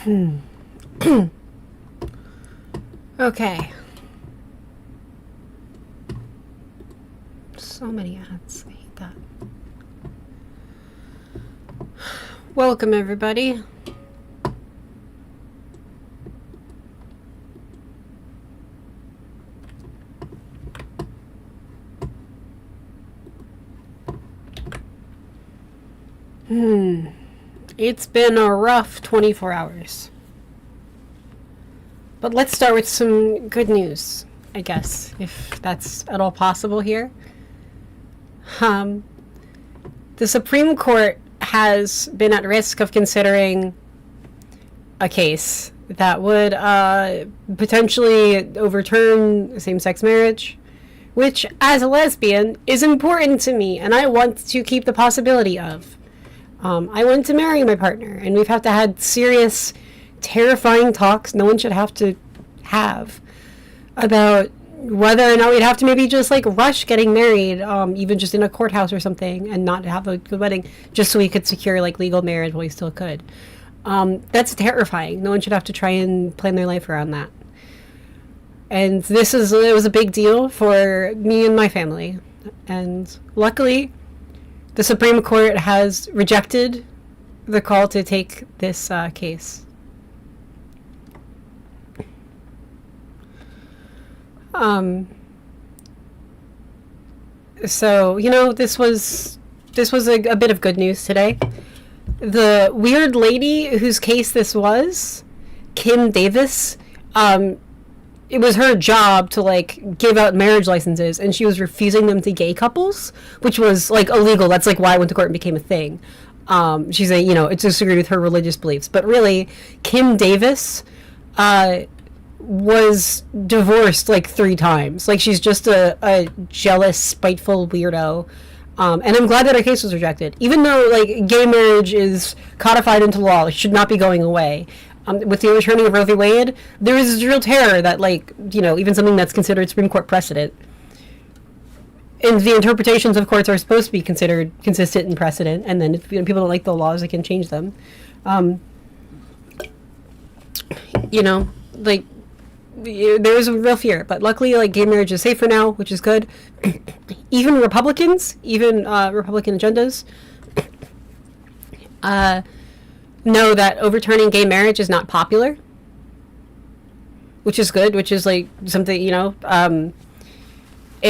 Okay. So many ads. I hate that. Welcome, everybody. It's been a rough 24 hours. But let's start with some good news, I guess, if that's at all possible here. The Supreme Court has been at risk of considering a case that would potentially overturn same-sex marriage, which, as a lesbian, is important to me, and I want to keep the possibility of. I want to marry my partner, and we've had to have serious, terrifying talks no one should have to have about whether or not we'd have to maybe just like rush getting married, even just in a courthouse or something, and not have a good wedding, just so we could secure like legal marriage while we still could. That's terrifying. No one should have to try and plan their life around that. And it was a big deal for me and my family. And luckily, the Supreme Court has rejected the call to take this case. So, this was a bit of good news today. The weird lady whose case this was, Kim Davis, it was her job to like give out marriage licenses, and she was refusing them to gay couples, which was like illegal. That's like why I went to court and became a thing. She's it disagreed with her religious beliefs, but really, Kim Davis was divorced like 3 times. Like, she's just a jealous, spiteful weirdo. And I'm glad that her case was rejected, even though like gay marriage is codified into law. It should not be going away. With the overturning of Roe v. Wade, there is real terror that, like, even something that's considered Supreme Court precedent, and the interpretations of courts are supposed to be considered consistent and precedent, and then if people don't like the laws, they can change them. There was a real fear, but luckily, like, gay marriage is safer now, which is good. Even Republican agendas, know that overturning gay marriage is not popular, which is good, which is like something, it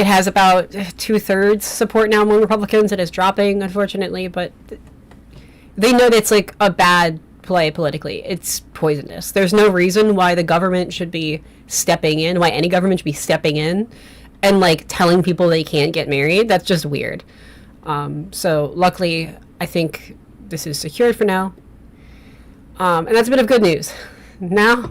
has about 2/3 support now among Republicans. It is dropping, unfortunately, but they know that it's like a bad play politically. It's poisonous. There's no reason why the government should be stepping in, why any government should be stepping in and like telling people they can't get married. That's just weird. So luckily, I think this is secured for now. And that's a bit of good news. Now,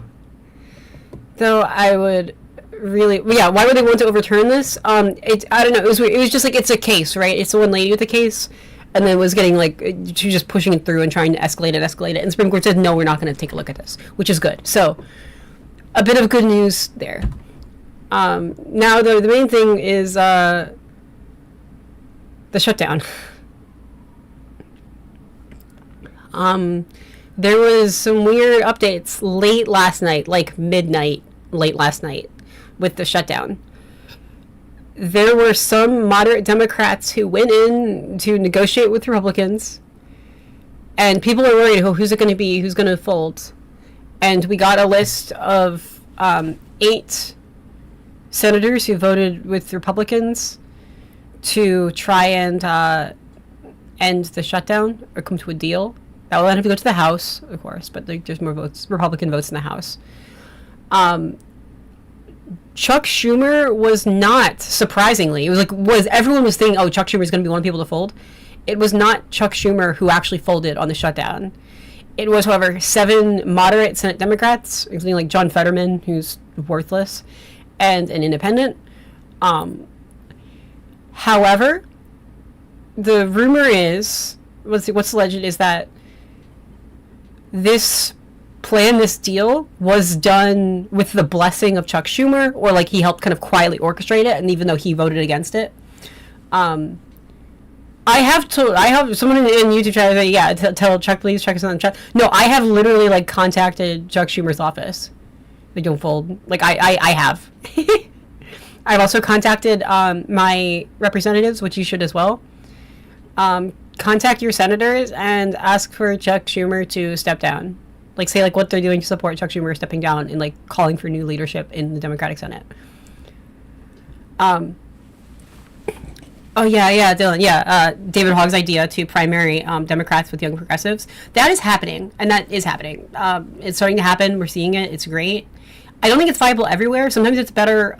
though, I would really... Yeah, why would they want to overturn this? I don't know. It was weird. It was just like, it's a case, right? It's the one lady with the case, and then was getting, like... She was just pushing it through and trying to escalate it. And the Supreme Court said, no, we're not going to take a look at this, which is good. So, a bit of good news there. Now, the main thing is the shutdown. There was some weird updates late last night, like midnight, late last night, with the shutdown. There were some moderate Democrats who went in to negotiate with Republicans, and people are worried, who's it going to be, who's going to fold? And we got a list of 8 senators who voted with Republicans to try and end the shutdown or come to a deal. That will have to go to the House, of course, but there's more votes, Republican votes in the House. Chuck Schumer was not, surprisingly, everyone was thinking, oh, Chuck Schumer is going to be one of the people to fold. It was not Chuck Schumer who actually folded on the shutdown. It was, however, 7 moderate Senate Democrats, including like John Fetterman, who's worthless, and an independent. However, the rumor is, what's alleged is that this deal was done with the blessing of Chuck Schumer, or like he helped kind of quietly orchestrate it, and even though he voted against it. I have someone in YouTube chat that, yeah, tell Chuck, please check us out in the chat. No, I have literally like contacted Chuck Schumer's office. They don't fold. Like I have. I've also contacted my representatives, which you should as well. Contact your senators and ask for Chuck Schumer to step down. Like, say like what they're doing to support Chuck Schumer stepping down and like calling for new leadership in the Democratic Senate. Oh yeah, Dylan. Yeah, David Hogg's idea to primary Democrats with young progressives. That is happening, and that is happening. It's starting to happen. We're seeing it. It's great. I don't think it's viable everywhere. Sometimes it's better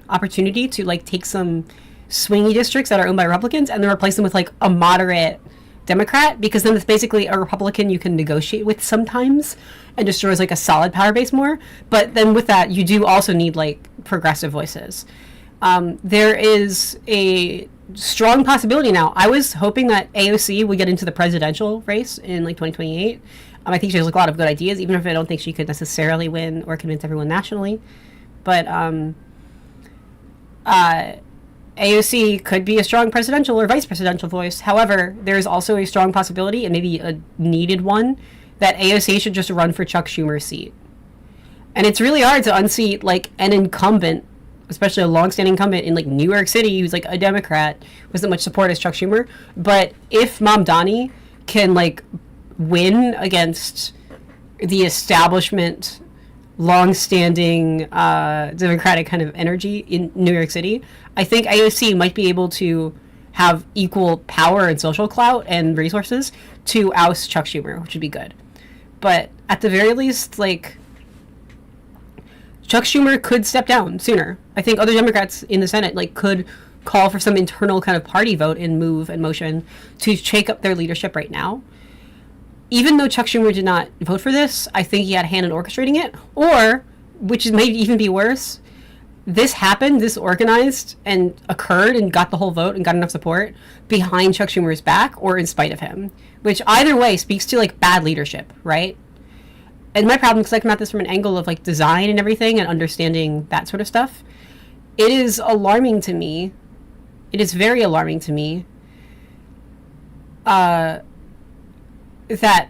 opportunity to like take some swingy districts that are owned by Republicans and then replace them with like a moderate Democrat, because then it's basically a Republican you can negotiate with sometimes and destroys like a solid power base more. But then with that, you do also need like progressive voices. There is a strong possibility now. I was hoping that AOC would get into the presidential race in like 2028. I think she has like, a lot of good ideas, even if I don't think she could necessarily win or convince everyone nationally. But AOC could be a strong presidential or vice presidential voice. However, there's also a strong possibility, and maybe a needed one, that AOC should just run for Chuck Schumer's seat. And it's really hard to unseat like an incumbent, especially a long-standing incumbent in like New York City who's like a Democrat with as much support as Chuck Schumer. But if Mom Donnie can like win against the establishment, long-standing Democratic kind of energy in New York City, I think AOC might be able to have equal power and social clout and resources to oust Chuck Schumer, which would be good. But at the very least, like, Chuck Schumer could step down sooner. I think other Democrats in the Senate like could call for some internal kind of party vote and move and motion to shake up their leadership right now. Even though Chuck Schumer did not vote for this, I think he had a hand in orchestrating it. Or, which may even be worse, this happened, this organized and occurred and got the whole vote and got enough support behind Chuck Schumer's back or in spite of him. Which either way speaks to like bad leadership, right? And my problem, because I come at this from an angle of like design and everything and understanding that sort of stuff, it is alarming to me. It is very alarming to me that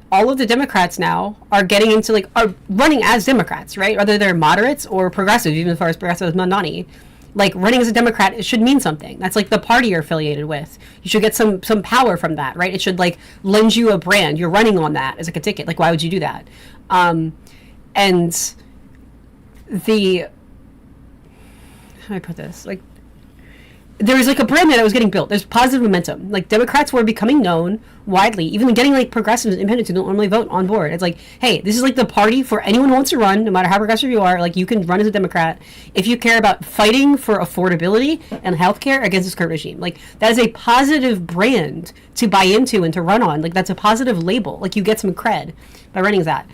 all of the Democrats now are getting into like, are running as Democrats, right? Whether they're moderates or progressive, even as far as progressive as Mandani. Like, running as a Democrat, it should mean something. That's like the party you're affiliated with. You should get some power from that, right? It should like lend you a brand. You're running on that as like a ticket. Like, why would you do that? And the, how do I put this? Like, there was like a brand that was getting built. There's positive momentum. Like, Democrats were becoming known widely, even getting like progressives and independents who don't normally vote on board. It's like, hey, this is like the party for anyone who wants to run, no matter how progressive you are. Like, you can run as a Democrat if you care about fighting for affordability and healthcare against this current regime. Like, that is a positive brand to buy into and to run on. Like, that's a positive label. Like, you get some cred by running as that.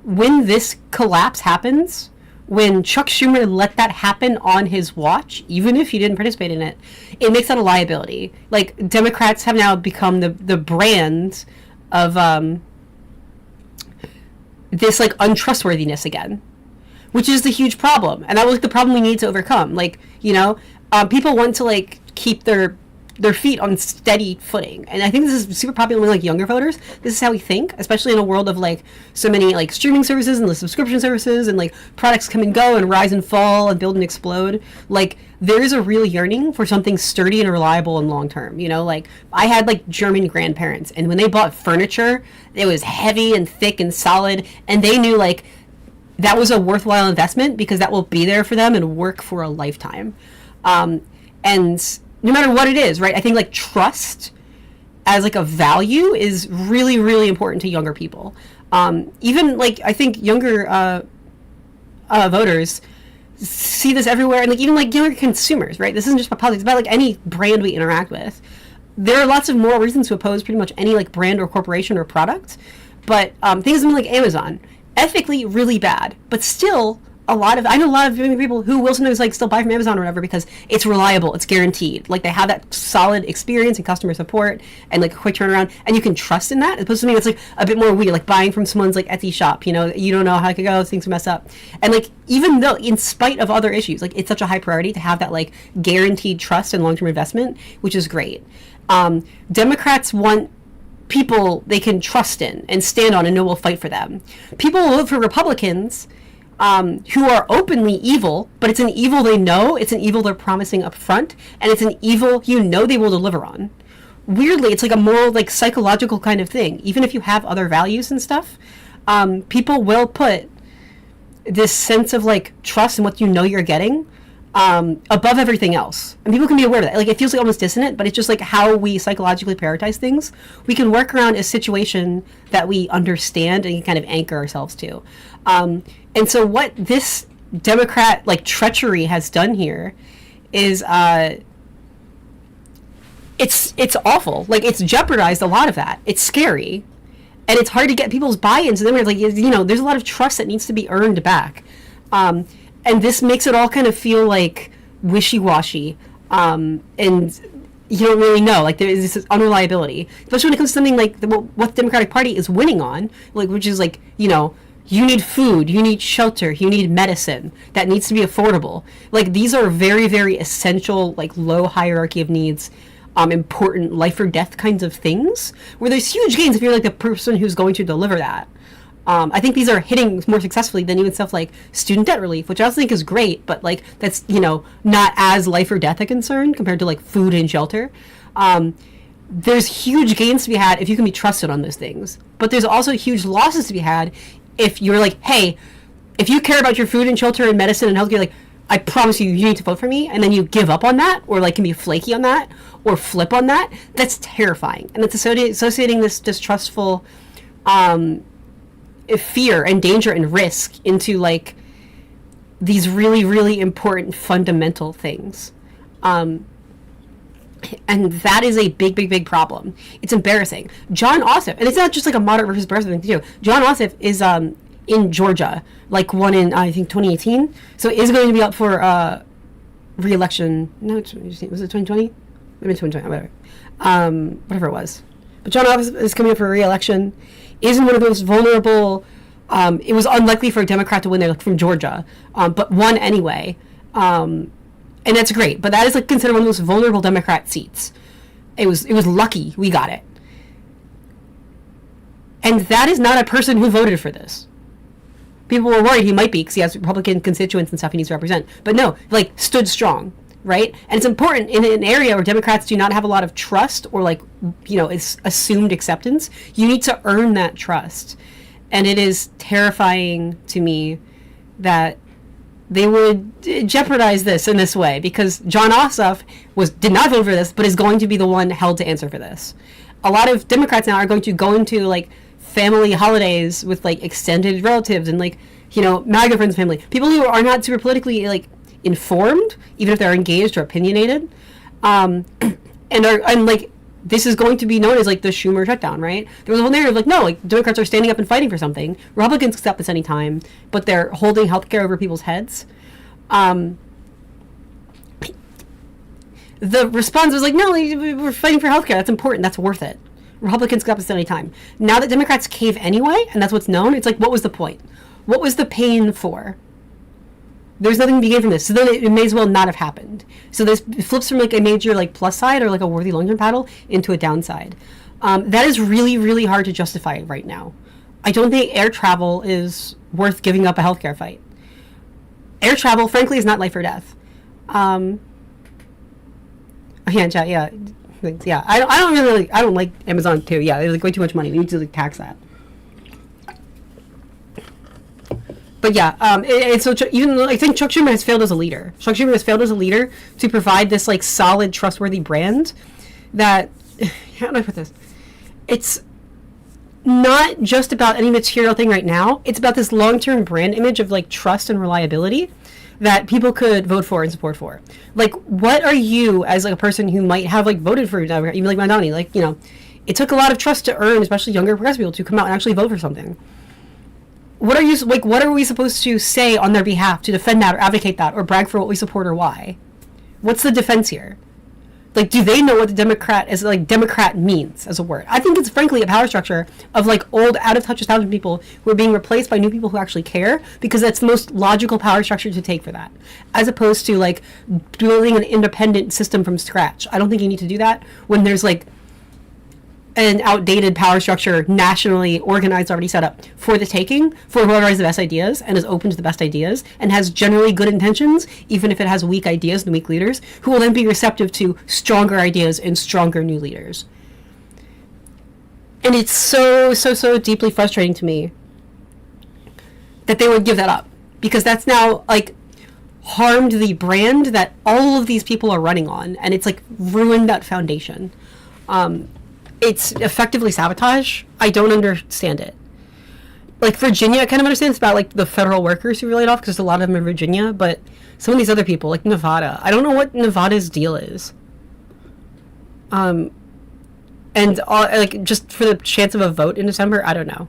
When this collapse happens, when Chuck Schumer let that happen on his watch, even if he didn't participate in it, it makes that a liability. Like, Democrats have now become the brand of this like untrustworthiness again, which is the huge problem. And that was like the problem we need to overcome. Like, you know, people want to like keep their feet on steady footing, and I think this is super popular with like younger voters. This is how we think, especially in a world of like so many like streaming services and the subscription services and like products come and go and rise and fall and build and explode. Like, there is a real yearning for something sturdy and reliable and long term. You know, like, I had like German grandparents, and when they bought furniture, it was heavy and thick and solid, and they knew like that was a worthwhile investment because that will be there for them and work for a lifetime. And no matter what it is, right? I think like trust as like a value is really, really important to younger people. Even like, I think younger voters see this everywhere, and like even like younger consumers, right? This isn't just about politics, it's about like any brand we interact with. There are lots of moral reasons to oppose pretty much any like brand or corporation or product, but things like Amazon, ethically really bad, but still I know a lot of people who will sometimes like still buy from Amazon or whatever because it's reliable, it's guaranteed. Like, they have that solid experience and customer support and like a quick turnaround, and you can trust in that. As opposed to something that's like a bit more weird, like buying from someone's like Etsy shop. You know, you don't know how it could go, things mess up. And like, even though in spite of other issues, like, it's such a high priority to have that like guaranteed trust and long-term investment, which is great. Democrats want people they can trust in and stand on and know will fight for them. People will vote for Republicans who are openly evil, but it's an evil they know, it's an evil they're promising up front, and it's an evil you know they will deliver on. Weirdly, it's like a moral, like psychological kind of thing. Even if you have other values and stuff, people will put this sense of like trust in what you know you're getting above everything else. And people can be aware of that. Like, it feels like almost dissonant, but it's just like how we psychologically prioritize things. We can work around a situation that we understand and can kind of anchor ourselves to. And so what this Democrat like treachery has done here is it's awful. Like, it's jeopardized a lot of that. It's scary. And it's hard to get people's buy-in. So then we're like, you know, there's a lot of trust that needs to be earned back. And this makes it all kind of feel like wishy-washy. And you don't really know. Like, there is this unreliability. Especially when it comes to something like what the Democratic Party is winning on, like, which is like, you know, you need food, you need shelter, you need medicine that needs to be affordable. Like, these are very, very essential, like, low hierarchy of needs, important life or death kinds of things, where there's huge gains if you're like the person who's going to deliver that. I think these are hitting more successfully than even stuff like student debt relief, which I also think is great, but like that's, you know, not as life or death a concern compared to like food and shelter. There's huge gains to be had if you can be trusted on those things, but there's also huge losses to be had if you're like, hey, if you care about your food and shelter and medicine and healthcare, like, I promise you, you need to vote for me, and then you give up on that, or like can be flaky on that, or flip on that. That's terrifying, and it's associating this distrustful fear and danger and risk into like these really, really important fundamental things. And that is a big, big, big problem. It's embarrassing. John Ossoff, and it's not just like a moderate versus progressive thing too. John Ossoff is in Georgia, like won in I think 2018, so is going to be up for re-election. No, was it 2020? Maybe 2020. Whatever it was. But John Ossoff is coming up for re-election. Is in one of the most vulnerable. It was unlikely for a Democrat to win there from Georgia, but won anyway. And that's great. But that is like considered one of the most vulnerable Democrat seats. It was lucky we got it. And that is not a person who voted for this. People were worried he might be because he has Republican constituents and stuff he needs to represent. But no, like, stood strong, right? And it's important in an area where Democrats do not have a lot of trust or, like, you know, it's assumed acceptance. You need to earn that trust. And it is terrifying to me that they would jeopardize this in this way, because John Ossoff did not vote for this, but is going to be the one held to answer for this. A lot of Democrats now are going to go into, like, family holidays with like extended relatives and like, you know, MAGA friends, family, people who are not super politically like informed, even if they're engaged or opinionated, and like this is going to be known as like the Schumer shutdown, right? There was a whole narrative like, no, like Democrats are standing up and fighting for something. Republicans accept this anytime, but they're holding healthcare over people's heads. The response was like, no, we're fighting for healthcare. That's important. That's worth it. Republicans got this at any time. Now that Democrats cave anyway, and that's what's known, it's like, what was the point? What was the pain for? There's nothing to be gained from this. So then it may as well not have happened. So this flips from like a major like plus side or like a worthy long-term battle into a downside. That is really, really hard to justify right now. I don't think air travel is worth giving up a healthcare fight. Air travel, frankly, is not life or death. Chat, yeah. Yeah, I don't like Amazon too. Yeah, they're like way too much money. We need to like tax that. But yeah, so even though I think Chuck Schumer has failed as a leader. Chuck Schumer has failed as a leader to provide this like solid, trustworthy brand that, how do I put this? It's not just about any material thing right now. It's about this long-term brand image of like trust and reliability that people could vote for and support for. Like, what are you, as like a person who might have like voted for even like Madani, like, you know, it took a lot of trust to earn, especially younger progressive people, to come out and actually vote for something. What are you like? What are we supposed to say on their behalf to defend that or advocate that or brag for what we support or why? What's the defense here? Like, do they know what the Democrat means as a word? I think it's frankly a power structure of like old, out of touch establishment people who are being replaced by new people who actually care, because that's the most logical power structure to take for that, as opposed to like building an independent system from scratch. I don't think you need to do that when there's like an outdated power structure nationally organized, already set up for the taking, for whoever has the best ideas and is open to the best ideas and has generally good intentions, even if it has weak ideas and weak leaders, who will then be receptive to stronger ideas and stronger new leaders. And it's so deeply frustrating to me that they would give that up, because that's now like harmed the brand that all of these people are running on, and it's like ruined that foundation. It's effectively sabotage. I don't understand it. Like Virginia, I kind of understand. It's about like the federal workers who were laid off, because a lot of them are in Virginia, but some of these other people, like Nevada, I don't know what Nevada's deal is. And like just for the chance of a vote in December, I don't know.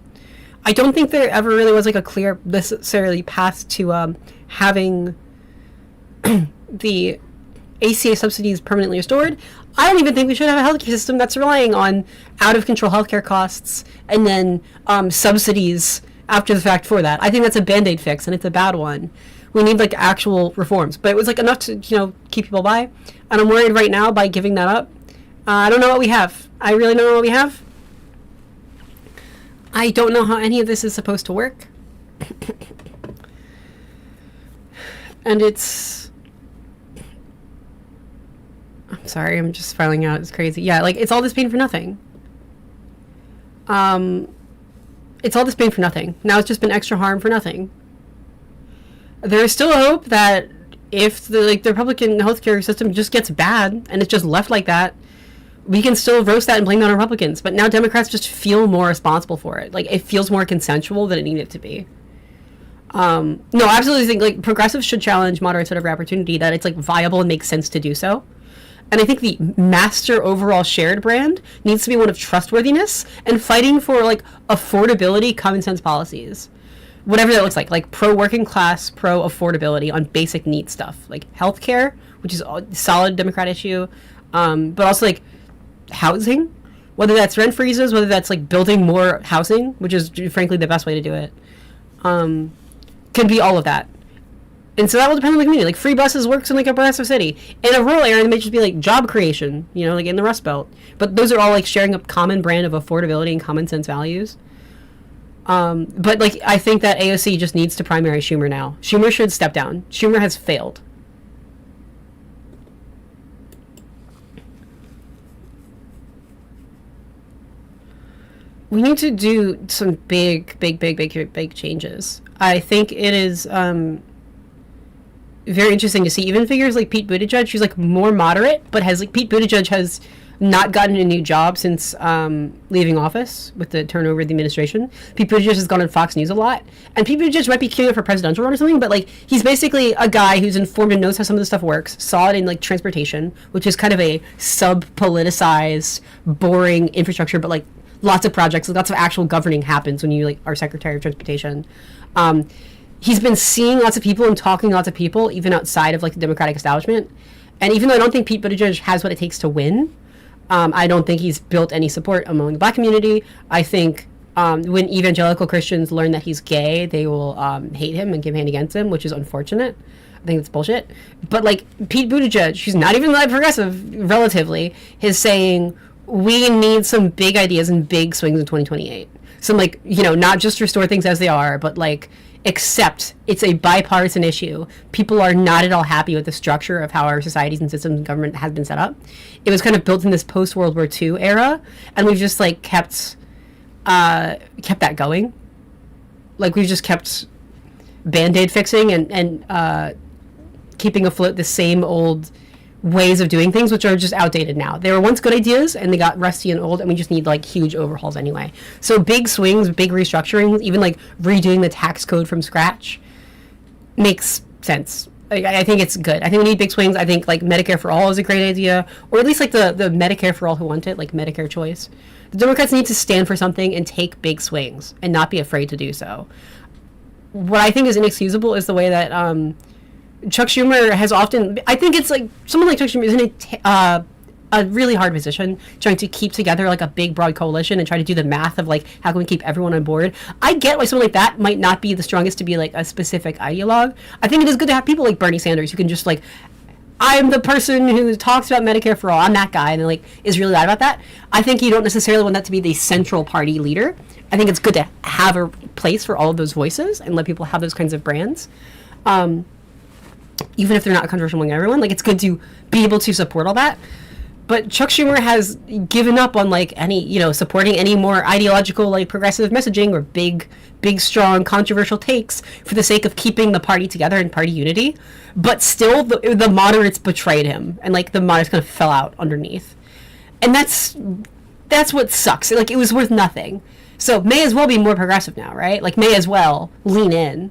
I don't think there ever really was like a clear necessarily path to having the ACA subsidies permanently restored. I don't even think we should have a healthcare system that's relying on out-of-control healthcare costs and then subsidies after the fact for that. I think that's a Band-Aid fix, and it's a bad one. We need like actual reforms. But it was like enough to, keep people by. And I'm worried right now by giving that up. I don't know what we have. I really don't know what we have. I don't know how any of this is supposed to work. And it's... I'm sorry, I'm just filing out. It's crazy. Yeah, like, it's all this pain for nothing. It's all this pain for nothing. Now it's just been extra harm for nothing. There is still a hope that if the Republican healthcare system just gets bad and it's just left like that, we can still roast that and blame it on Republicans. But now Democrats just feel more responsible for it. Like, it feels more consensual than it needed to be. No, I absolutely think, like, progressives should challenge moderates at every opportunity, that it's, like, viable and makes sense to do so. And I think the master overall shared brand needs to be one of trustworthiness and fighting for, like, affordability, common sense policies. Whatever that looks like pro-working class, pro-affordability on basic needs stuff. Like healthcare, which is a solid Democrat issue, but also, like, housing. Whether that's rent freezes, whether that's, like, building more housing, which is, frankly, the best way to do it. Can be all of that. And so that will depend on the community. Like, free buses works in, like, a progressive city. In a rural area, it may just be, like, job creation, like in the Rust Belt. But those are all, like, sharing a common brand of affordability and common sense values. But, like, I think that AOC just needs to primary Schumer now. Schumer should step down. Schumer has failed. We need to do some big changes. I think it is very interesting to see even figures like Pete Buttigieg, who's, like, more moderate, but Pete Buttigieg has not gotten a new job since leaving office with the turnover of the administration. Pete Buttigieg has gone on Fox News a lot, and Pete Buttigieg might be queuing up for presidential run or something, but, like, he's basically a guy who's informed and knows how some of this stuff works, saw it in, like, transportation, which is kind of a sub-politicized, boring infrastructure, but, like, lots of projects, lots of actual governing happens when you, like, are Secretary of Transportation. He's been seeing lots of people and talking to lots of people, even outside of, like, the Democratic establishment. And even though I don't think Pete Buttigieg has what it takes to win, I don't think he's built any support among the Black community. I think when evangelical Christians learn that he's gay, they will hate him and campaign against him, which is unfortunate. I think it's bullshit. But, like, Pete Buttigieg, who's not even that progressive, relatively, is saying we need some big ideas and big swings in 2028. Some, like, not just restore things as they are, but, like, accept it's a bipartisan issue. People are not at all happy with the structure of how our societies and systems and government has been set up. It was kind of built in this post-World War II era, and we've just, like, kept that going. Like, we've just kept Band-Aid fixing and keeping afloat the same old ways of doing things, which are just outdated now. They were once good ideas, and they got rusty and old, and we just need, like, huge overhauls anyway. So big swings, big restructurings, even, like, redoing the tax code from scratch makes sense. I think it's good. I think we need big swings. I think, like, Medicare for All is a great idea, or at least, like, the Medicare for All who want it, like Medicare choice. The Democrats need to stand for something and take big swings and not be afraid to do so. What I think is inexcusable is the way that Chuck Schumer has often, I think it's like, someone like Chuck Schumer isn't a really hard position, trying to keep together like a big broad coalition and try to do the math of like how can we keep everyone on board. I get why someone like that might not be the strongest to be like a specific ideologue. I think it is good to have people like Bernie Sanders who can just like, I'm the person who talks about Medicare for all. I'm that guy, and like is really loud about that. I think you don't necessarily want that to be the central party leader. I think it's good to have a place for all of those voices and let people have those kinds of brands, even if they're not controversial among everyone. Like it's good to be able to support all that. But Chuck Schumer has given up on like any, supporting any more ideological like progressive messaging or big, strong, controversial takes for the sake of keeping the party together and party unity. But still, the moderates betrayed him, and like the moderates kind of fell out underneath, and that's what sucks. Like it was worth nothing. So may as well be more progressive now, right? Like may as well lean in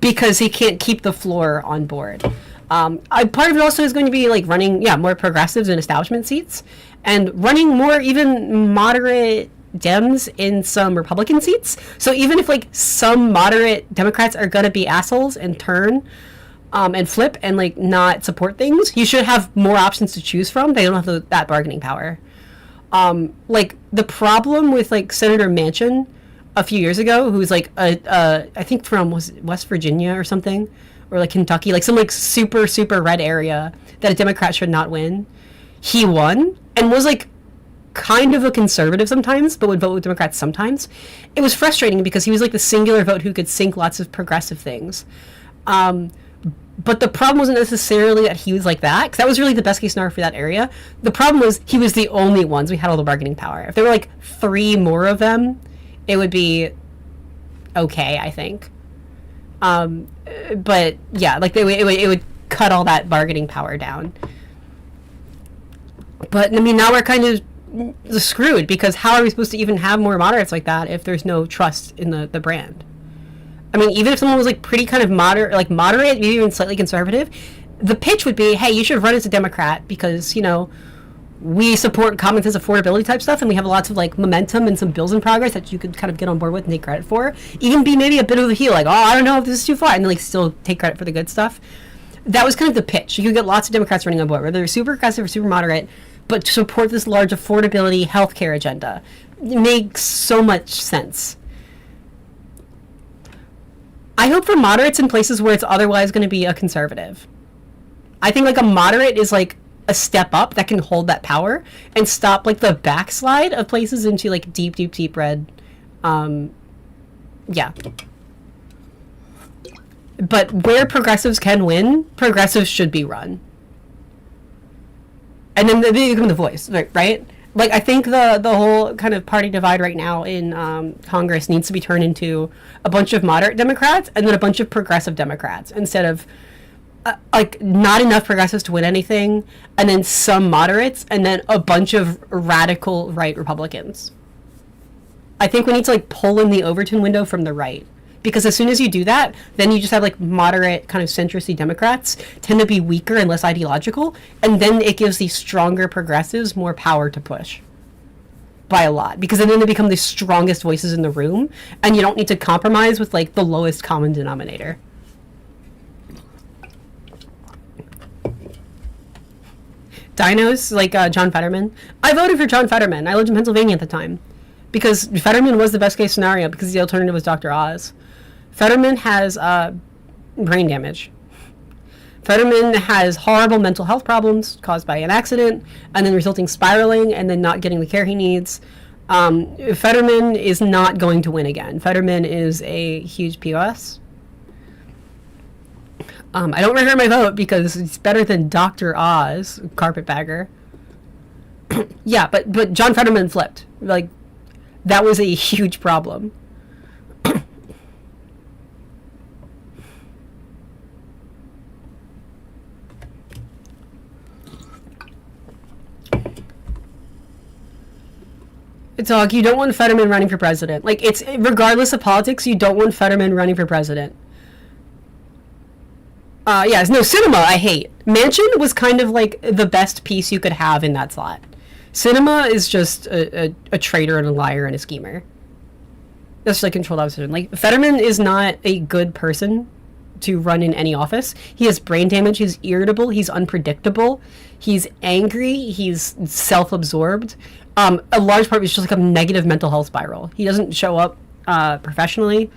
because he can't keep the floor on board. Part of it also is going to be like running, more progressives in establishment seats and running more even moderate Dems in some Republican seats. So even if like some moderate Democrats are going to be assholes and turn and flip and like not support things, you should have more options to choose from. They don't have that bargaining power. Like the problem with like Senator Manchin a few years ago, who's like I think from West Virginia or something, or like Kentucky, like some like super red area that a Democrat should not win. He won and was like kind of a conservative sometimes, but would vote with Democrats sometimes. It was frustrating because he was like the singular vote who could sink lots of progressive things. But the problem wasn't necessarily that he was like that, because that was really the best case scenario for that area. The problem was he was the only ones we had all the bargaining power. If there were like 3 more of them, it would be okay, I think. But yeah, like it would cut all that bargaining power down. But I mean, now we're kind of screwed, because how are we supposed to even have more moderates like that if there's no trust in the brand? I mean, even if someone was like pretty kind of moderate, maybe even slightly conservative, the pitch would be, hey, you should run as a Democrat because, we support common sense affordability type stuff, and we have lots of like momentum and some bills in progress that you could kind of get on board with and take credit for. Even be maybe a bit of a heel, like, oh, I don't know if this is too far, and then like still take credit for the good stuff. That was kind of the pitch. You could get lots of Democrats running on board, whether they're super progressive or super moderate, but to support this large affordability healthcare agenda. It makes so much sense. I hope for moderates in places where it's otherwise going to be a conservative. I think like a moderate is like a step up that can hold that power and stop like the backslide of places into like deep red. Yeah. But where progressives can win, progressives should be run. And then they become the voice, right? Like, I think the whole kind of party divide right now in Congress needs to be turned into a bunch of moderate Democrats and then a bunch of progressive Democrats instead of, like, not enough progressives to win anything, and then some moderates, and then a bunch of radical right Republicans. I think we need to, like, pull in the Overton window from the right. Because as soon as you do that, then you just have, like, moderate kind of centrist-y Democrats tend to be weaker and less ideological, and then it gives these stronger progressives more power to push. By a lot. Because then they become the strongest voices in the room, and you don't need to compromise with, like, the lowest common denominator. Dinos, like John Fetterman. I voted for John Fetterman. I lived in Pennsylvania at the time. Because Fetterman was the best case scenario, because the alternative was Dr. Oz. Fetterman has brain damage. Fetterman has horrible mental health problems caused by an accident, and then resulting spiraling, and then not getting the care he needs. Fetterman is not going to win again. Fetterman is a huge POS. I don't regret my vote because it's better than Dr. Oz, carpetbagger. Yeah, but John Fetterman flipped. Like, that was a huge problem. Dog, you don't want Fetterman running for president. Like, it's regardless of politics, you don't want Fetterman running for president. Yeah, no, Cinema I hate. Manchin was kind of like the best piece you could have in that slot. Cinema is just a traitor and a liar and a schemer. That's like controlled opposition. Like, Fetterman is not a good person. to run in any office. He has brain damage. He's irritable. He's unpredictable. He's angry. He's self-absorbed. A large part is just like a negative mental health spiral. He doesn't show up professionally,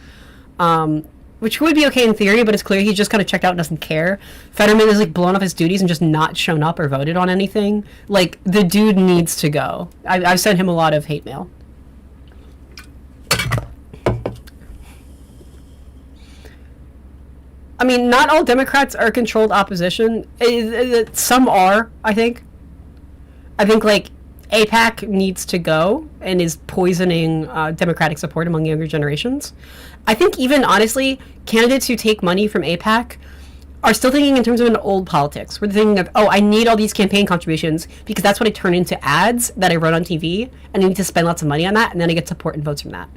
which would be okay in theory, but it's clear he's just kind of checked out and doesn't care. Fetterman is like blown off his duties and just not shown up or voted on anything. Like, the dude needs to go. I've sent him a lot of hate mail. I mean, not all Democrats are controlled opposition. Some are, I think. I think, like, AIPAC needs to go and is poisoning Democratic support among younger generations. I think even, honestly, candidates who take money from AIPAC are still thinking in terms of an old politics. We're thinking of, oh, I need all these campaign contributions because that's what I turn into ads that I run on TV, and I need to spend lots of money on that, and then I get support and votes from that.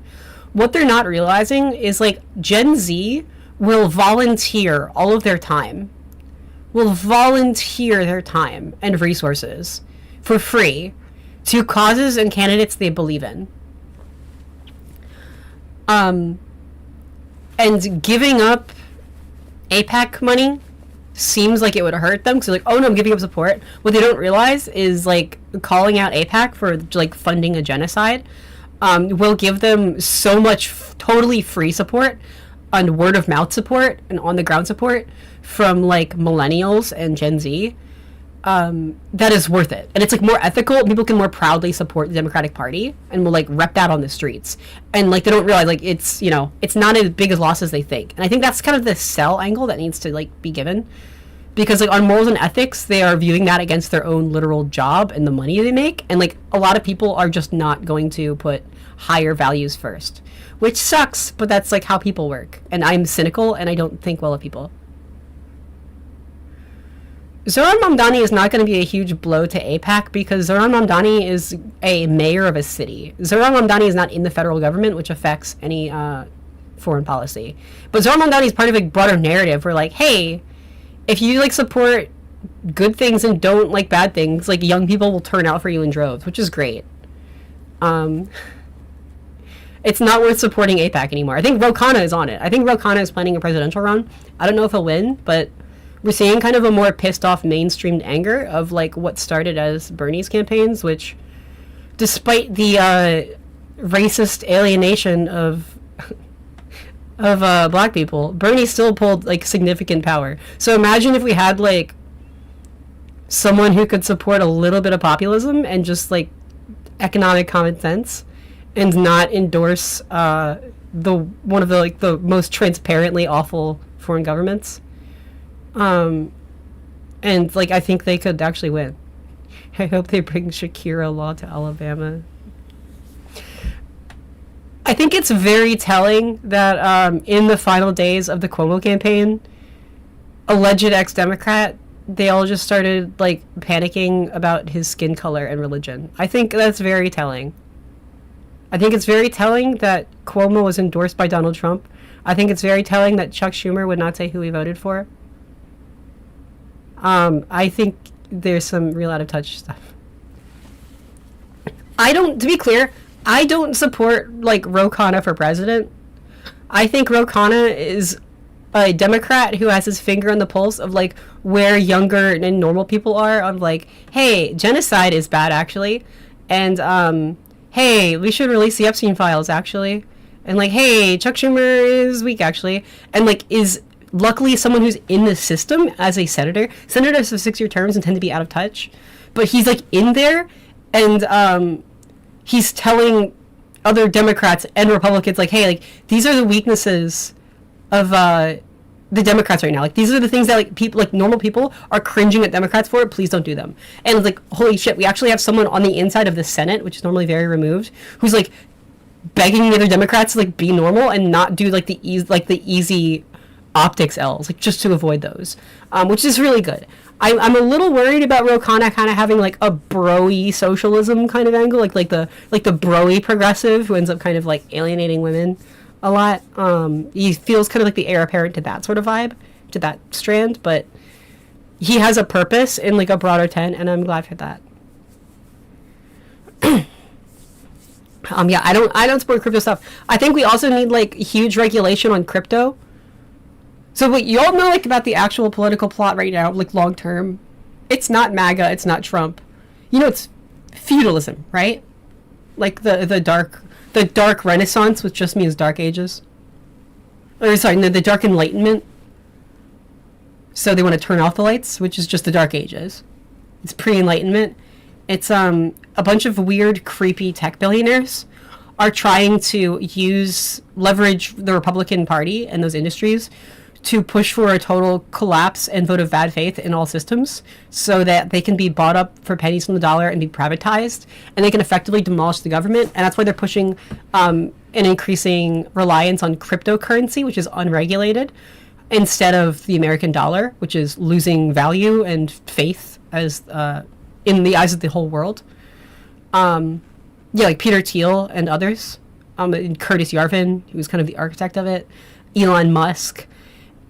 What they're not realizing is, like, Gen Z will volunteer all of their time, and resources for free to causes and candidates they believe in. And giving up AIPAC money seems like it would hurt them because they're like, oh no, I'm giving up support. What they don't realize is, like, calling out AIPAC for, like, funding a genocide will give them so much totally free support and word of mouth support and on the ground support from, like, millennials and Gen Z, that is worth it. And it's, like, more ethical. People can more proudly support the Democratic Party and will, like, rep that on the streets. And, like, they don't realize, like, it's, you know, it's not as big a loss as they think. And I think that's kind of the sell angle that needs to, like, be given. Because, like, on morals and ethics, they are viewing that against their own literal job and the money they make. And, like, a lot of people are just not going to put higher values first. Which sucks, but that's, like, how people work. And I'm cynical, and I don't think well of people. Zohran Mamdani is not going to be a huge blow to AIPAC because Zohran Mamdani is a mayor of a city. Zohran Mamdani is not in the federal government, which affects any foreign policy. But Zohran Mamdani is part of a broader narrative where, like, hey, if you, like, support good things and don't like bad things, like, young people will turn out for you in droves, which is great. It's not worth supporting AIPAC anymore. I think Ro Khanna is on it. I think Ro Khanna is planning a presidential run. I don't know if he'll win, but we're seeing kind of a more pissed off mainstreamed anger of, like, what started as Bernie's campaigns, which, despite the racist alienation of black people, Bernie still pulled, like, significant power. So imagine if we had, like, someone who could support a little bit of populism and just, like, economic common sense and not endorse one of the, like, the most transparently awful foreign governments. And, like, I think they could actually win. I hope they bring Shakira law to Alabama. I think it's very telling that in the final days of the Cuomo campaign, alleged ex-Democrat, they all just started, like, panicking about his skin color and religion. I think that's very telling. I think it's very telling that Cuomo was endorsed by Donald Trump. I think it's very telling that Chuck Schumer would not say who he voted for. I think there's some real out of touch stuff. To be clear, I don't support, like, Ro Khanna for president. I think Ro Khanna is a Democrat who has his finger on the pulse of, like, where younger and normal people are, of, like, hey, genocide is bad, actually. And, hey, we should release the Epstein files, actually. And, like, hey, Chuck Schumer is weak, actually. And, like, is luckily someone who's in the system as a senator. Senators have 6-year terms and tend to be out of touch. But he's, like, in there, and he's telling other Democrats and Republicans, like, hey, like, these are the weaknesses of the Democrats right now. Like, these are the things that, like, people, like, normal people are cringing at Democrats for. Please don't do them. And it's like, holy shit, we actually have someone on the inside of the Senate, which is normally very removed, who's, like, begging the other Democrats to, like, be normal and not do, like, the easy optics L's, like, just to avoid those, which is really good. I'm a little worried about Ro Khanna kind of having, like, a bro-y socialism kind of angle, like the bro-y progressive who ends up kind of, like, alienating women a lot. He feels kind of like the heir apparent to that sort of vibe, to that strand, but he has a purpose in, like, a broader tent, and I'm glad for that. Yeah, I don't support crypto stuff. I think we also need, like, huge regulation on crypto. So what you all know, like, about the actual political plot right now, like, long term, it's not MAGA, it's not Trump. It's feudalism, right? Like the dark Renaissance, which just means Dark Ages. Or sorry, no, the Dark Enlightenment. So they want to turn off the lights, which is just the Dark Ages. It's pre-Enlightenment. It's a bunch of weird, creepy tech billionaires are trying to leverage the Republican Party and those industries to push for a total collapse and vote of bad faith in all systems so that they can be bought up for pennies on the dollar and be privatized, and they can effectively demolish the government. And that's why they're pushing an increasing reliance on cryptocurrency, which is unregulated, instead of the American dollar, which is losing value and faith as in the eyes of the whole world. Like Peter Thiel and others, and Curtis Yarvin, who was kind of the architect of it, Elon Musk.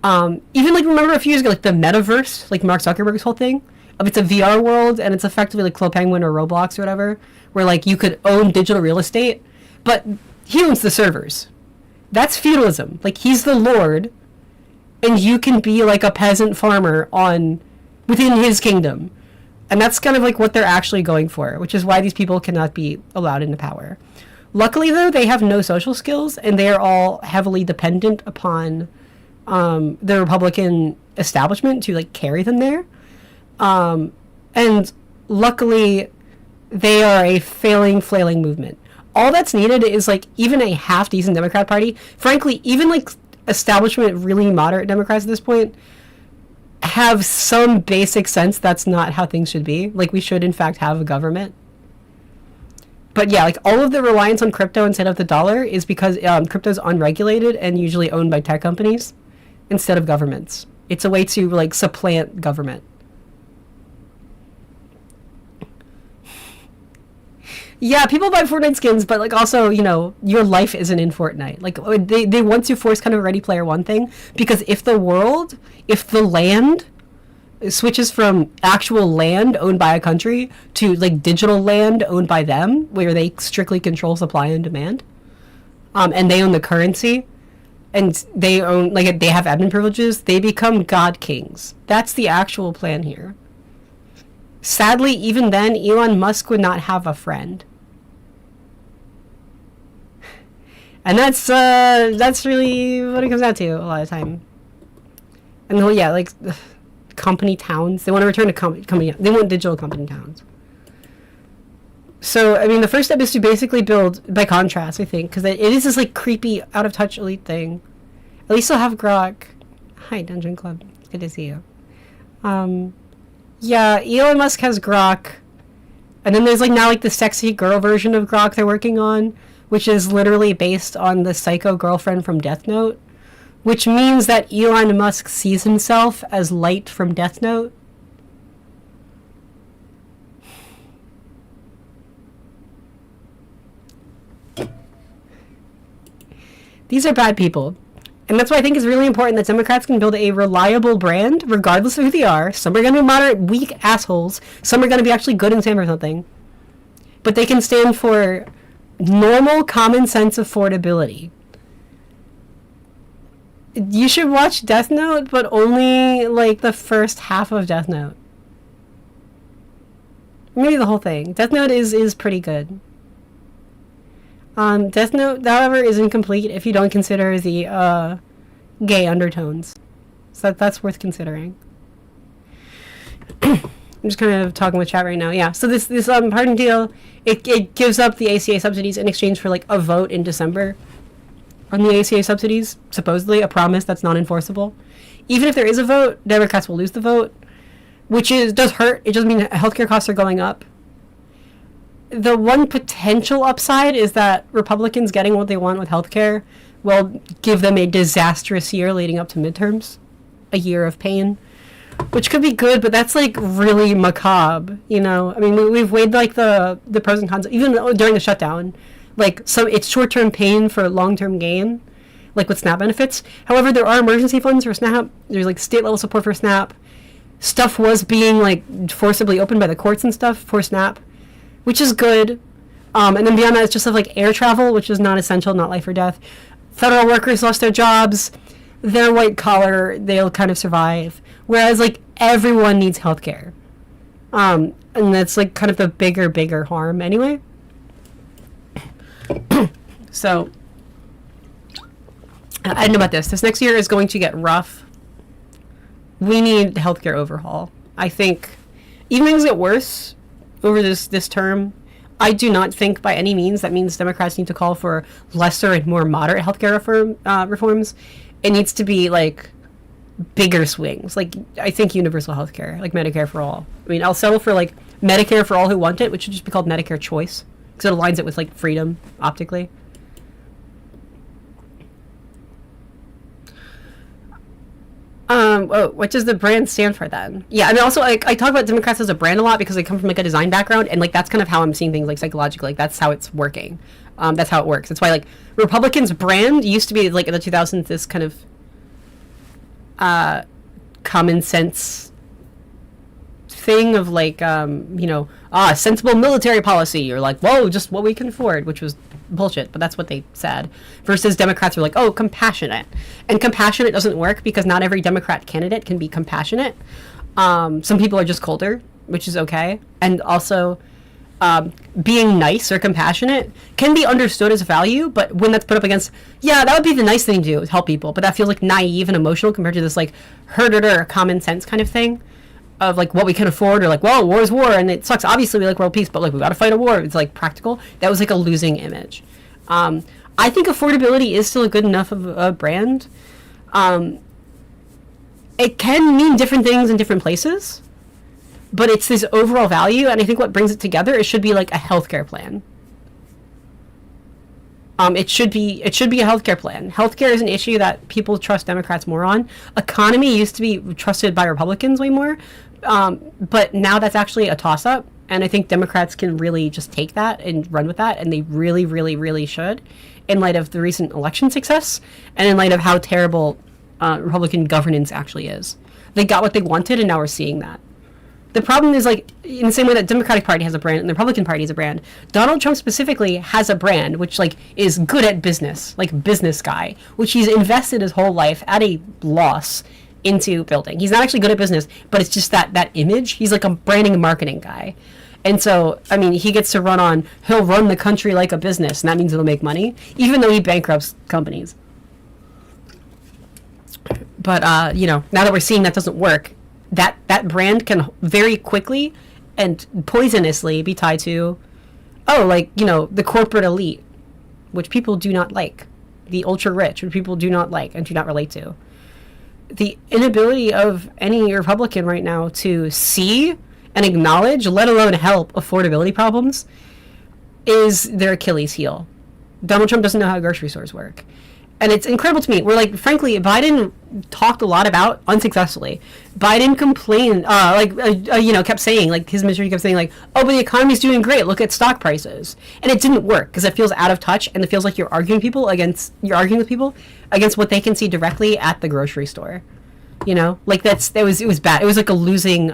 Even like remember a few years ago, like the metaverse, like Mark Zuckerberg's whole thing. It's a VR world, and it's effectively like Clo Penguin or Roblox or whatever, where like you could own digital real estate, but he owns the servers. That's feudalism. Like he's the lord, and you can be like a peasant farmer within his kingdom, and that's kind of like what they're actually going for, which is why these people cannot be allowed into power. Luckily, though, they have no social skills, and they are all heavily dependent upon the Republican establishment to like carry them there. And luckily they are a flailing movement. All that's needed is like even a half decent Democrat Party. Frankly, even like establishment, really moderate Democrats at this point have some basic sense that's not how things should be. Like we should in fact have a government. But yeah, like all of the reliance on crypto instead of the dollar is because crypto is unregulated and usually owned by tech companies instead of governments. It's a way to like supplant government. Yeah, people buy Fortnite skins, but like also, your life isn't in Fortnite. Like they want to force kind of a Ready Player One thing, because if the land switches from actual land owned by a country to like digital land owned by them, where they strictly control supply and demand, and they own the currency, and they own, like, they have admin privileges, they become god kings. That's the actual plan here. Sadly, even then, Elon Musk would not have a friend. And that's really what it comes down to a lot of time. And yeah, like company towns, they want to return to company. They want digital company towns. So I mean, the first step is to basically build by contrast. I think because it is this like creepy, out of touch elite thing. At least they'll have Grok. Hi, Dungeon Club. Good to see you. Yeah, Elon Musk has Grok, and then there's like now like the sexy girl version of Grok they're working on, which is literally based on the psycho girlfriend from Death Note, which means that Elon Musk sees himself as Light from Death Note. These are bad people. And that's why I think it's really important that Democrats can build a reliable brand, regardless of who they are. Some are going to be moderate, weak assholes. Some are going to be actually good and stand for something. But they can stand for normal, common sense affordability. You should watch Death Note, but only, like, the first half of Death Note. Maybe the whole thing. Death Note is pretty good. Death Note, however, is incomplete if you don't consider the gay undertones. So that's worth considering. I'm just kind of talking with chat right now. Yeah, so this pardon deal, it gives up the ACA subsidies in exchange for like a vote in December on the ACA subsidies, supposedly a promise that's non-enforceable. Even if there is a vote, Democrats will lose the vote, which does hurt. It doesn't mean healthcare costs are going up. The one potential upside is that Republicans getting what they want with healthcare will give them a disastrous year leading up to midterms, a year of pain, which could be good, but that's like really macabre, I mean, we've weighed like the pros and cons, even during the shutdown, like it's short-term pain for long-term gain, like with SNAP benefits. However, there are emergency funds for SNAP. There's like state-level support for SNAP. Stuff was being like forcibly opened by the courts and stuff for SNAP, which is good. And then beyond that, it's just stuff like air travel, which is not essential, not life or death. Federal workers lost their jobs. they're white collar, they'll kind of survive. Whereas like everyone needs healthcare. And that's like kind of the bigger harm anyway. So I know about this. This next year is going to get rough. We need healthcare overhaul. I think even things get worse over this term. I do not think by any means that means Democrats need to call for lesser and more moderate healthcare reforms. It needs to be like bigger swings. Like I think universal healthcare, like Medicare for all. I mean, I'll settle for like Medicare for all who want it, which should just be called Medicare Choice because it aligns it with like freedom optically. What does the brand stand for then? Yeah, I mean, also, like, I talk about Democrats as a brand a lot because they come from, like, a design background, and, like, that's kind of how I'm seeing things, like, psychologically. Like, that's how it's working. That's how it works. That's why, like, Republicans' brand used to be, like, in the 2000s, this kind of common sense thing of, like, sensible military policy, or, like, whoa, just what we can afford, which was bullshit, but that's what they said. Versus Democrats were like, oh, compassionate. And compassionate doesn't work because not every Democrat candidate can be compassionate. Some people are just colder, which is okay. And also, being nice or compassionate can be understood as a value, but when that's put up against, yeah, that would be the nice thing to do, is help people, but that feels like naive and emotional compared to this like herd common sense kind of thing of like what we can afford, or like, well, war is war and it sucks. Obviously we like world peace, but like we gotta fight a war. It's like practical. That was like a losing image. I think affordability is still a good enough of a brand. It can mean different things in different places, but it's this overall value, and I think what brings it together, it should be like a healthcare plan. It should be a healthcare plan. Healthcare is an issue that people trust Democrats more on. Economy used to be trusted by Republicans way more, but now that's actually a toss-up, and I think Democrats can really just take that and run with that, and they really, really, really should, in light of the recent election success, and in light of how terrible Republican governance actually is. They got what they wanted, and now we're seeing that. The problem is, like, in the same way that Democratic Party has a brand and the Republican Party has a brand, Donald Trump specifically has a brand which, like, is good at business, like business guy, which he's invested his whole life at a loss into building. He's not actually good at business, but it's just that image. He's like a branding and marketing guy. And so, I mean, he gets to he'll run the country like a business, and that means it'll make money, even though he bankrupts companies. But, now that we're seeing that doesn't work, that brand can very quickly and poisonously be tied to, the corporate elite, which people do not like, the ultra rich, which people do not like and do not relate to. The inability of any Republican right now to see and acknowledge, let alone help, affordability problems is their Achilles heel. Donald Trump doesn't know how grocery stores work. And it's incredible to me. We're like, frankly, Biden talked a lot about, unsuccessfully. Biden complained, kept saying, like, his ministry kept saying, like, oh, but the economy's doing great. Look at stock prices. And it didn't work because it feels out of touch, and it feels like you're arguing with people against what they can see directly at the grocery store. Like it was bad. It was like a losing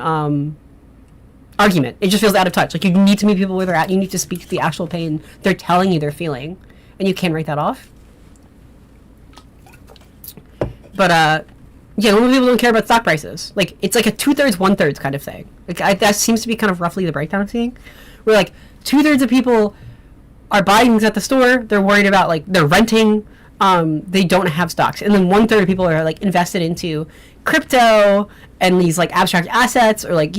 argument. It just feels out of touch. Like, you need to meet people where they're at. You need to speak to the actual pain they're telling you they're feeling, and you can't write that off. But, normal people don't care about stock prices. Like, it's like a 2/3, 1/3 kind of thing. Like, that seems to be kind of roughly the breakdown I'm seeing. Where, like, 2/3 of people are buying things at the store. They're worried about, like, they're renting. They don't have stocks. And then 1/3 of people are, like, invested into crypto and these, like, abstract assets, or, like,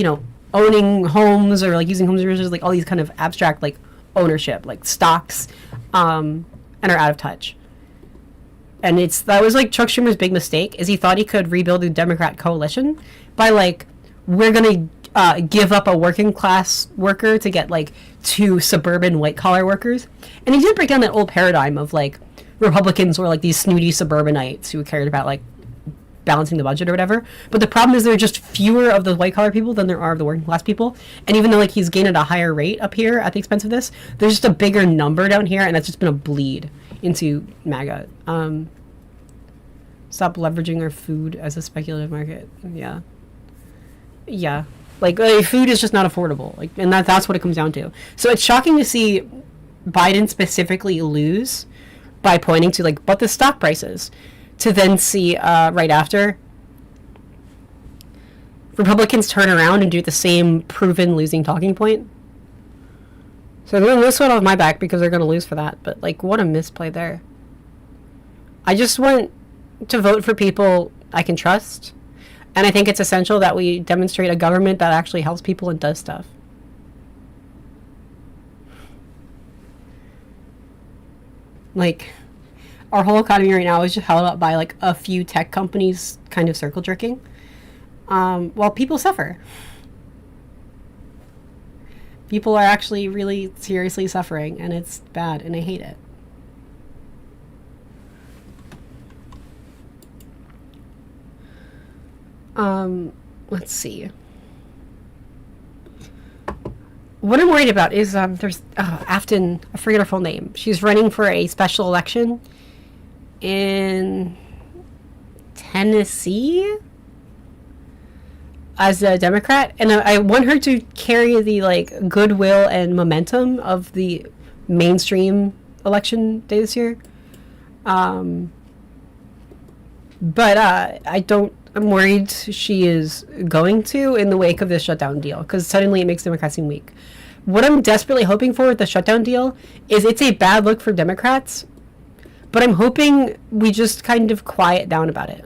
owning homes, or, like, using homes as, like, all these kind of abstract, like, ownership, like, stocks, and are out of touch. And that was like Chuck Schumer's big mistake, is he thought he could rebuild the Democrat coalition by, like, we're going to give up a working class worker to get, like, 2 suburban white collar workers. And he did break down that old paradigm of, like, Republicans were like these snooty suburbanites who cared about, like, balancing the budget or whatever. But the problem is there are just fewer of the white collar people than there are of the working class people. And even though, like, he's gained at a higher rate up here at the expense of this, there's just a bigger number down here, and that's just been a bleed into MAGA. Stop leveraging our food as a speculative market. Yeah. Like, food is just not affordable. Like, and that's what it comes down to. So it's shocking to see Biden specifically lose by pointing to, like, but the stock prices. to then see right after Republicans turn around and do the same proven losing talking point. So they're going to sweat off my back because they're going to lose for that. But, like, what a misplay there. I just want to vote for people I can trust. And I think it's essential that we demonstrate a government that actually helps people and does stuff. Like, our whole economy right now is just held up by, like, a few tech companies kind of circle jerking. While people suffer. People are actually really seriously suffering, and it's bad, and I hate it. Let's see. What I'm worried about is there's Afton, I forget her full name. She's running for a special election in Tennessee as a Democrat, and I want her to carry the like goodwill and momentum of the mainstream election day this year. But I'm worried she is going to in the wake of this shutdown deal, because suddenly it makes Democrats seem weak. What I'm desperately hoping for with the shutdown deal is it's a bad look for Democrats, but I'm hoping we just kind of quiet down about it.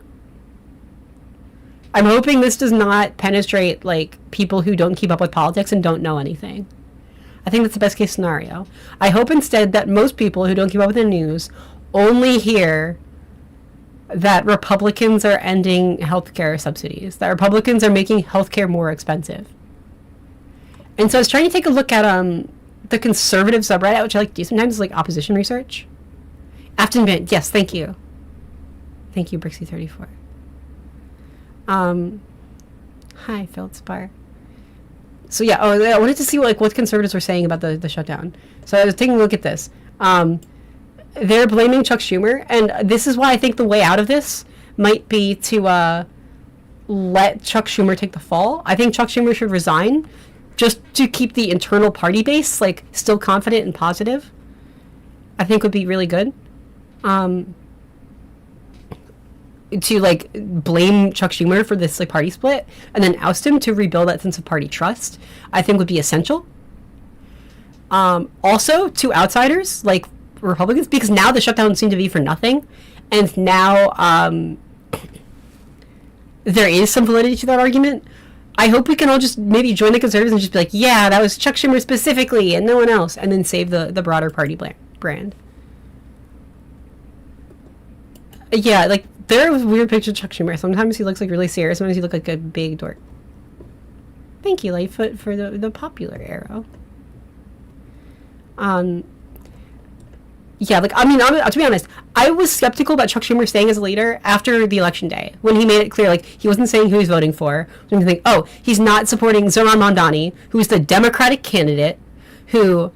I'm hoping this does not penetrate like people who don't keep up with politics and don't know anything. I think that's the best case scenario. I hope instead that most people who don't keep up with the news only hear that Republicans are ending healthcare subsidies, that Republicans are making healthcare more expensive. And so I was trying to take a look at the conservative subreddit, which I like to do sometimes, like opposition research. Afton Bent, yes, thank you. Thank you, Brixie34. Hi, Feldspar. So yeah, I wanted to see what conservatives were saying about the shutdown. So I was taking a look at this. They're blaming Chuck Schumer, and this is why I think the way out of this might be to let Chuck Schumer take the fall. I think Chuck Schumer should resign just to keep the internal party base like still confident and positive. I think would be really good. To like blame Chuck Schumer for this like party split and then oust him to rebuild that sense of party trust, I think would be essential. Also to outsiders like Republicans, because now the shutdown seemed to be for nothing, and now there is some validity to that argument. I hope we can all just maybe join the conservatives and just be like, yeah, that was Chuck Schumer specifically and no one else, and then save the broader party brand. Yeah, like there was a weird picture of Chuck Schumer. Sometimes he looks like really serious, sometimes he looks like a big dork. Thank you, Lightfoot, for the popular arrow. Yeah, like, I mean, to be honest, I was skeptical about Chuck Schumer staying as a leader after the election day, when he made it clear, like, he wasn't saying who he's voting for. So you think, oh, he's not supporting Zoran Mondani, who's the Democratic candidate, who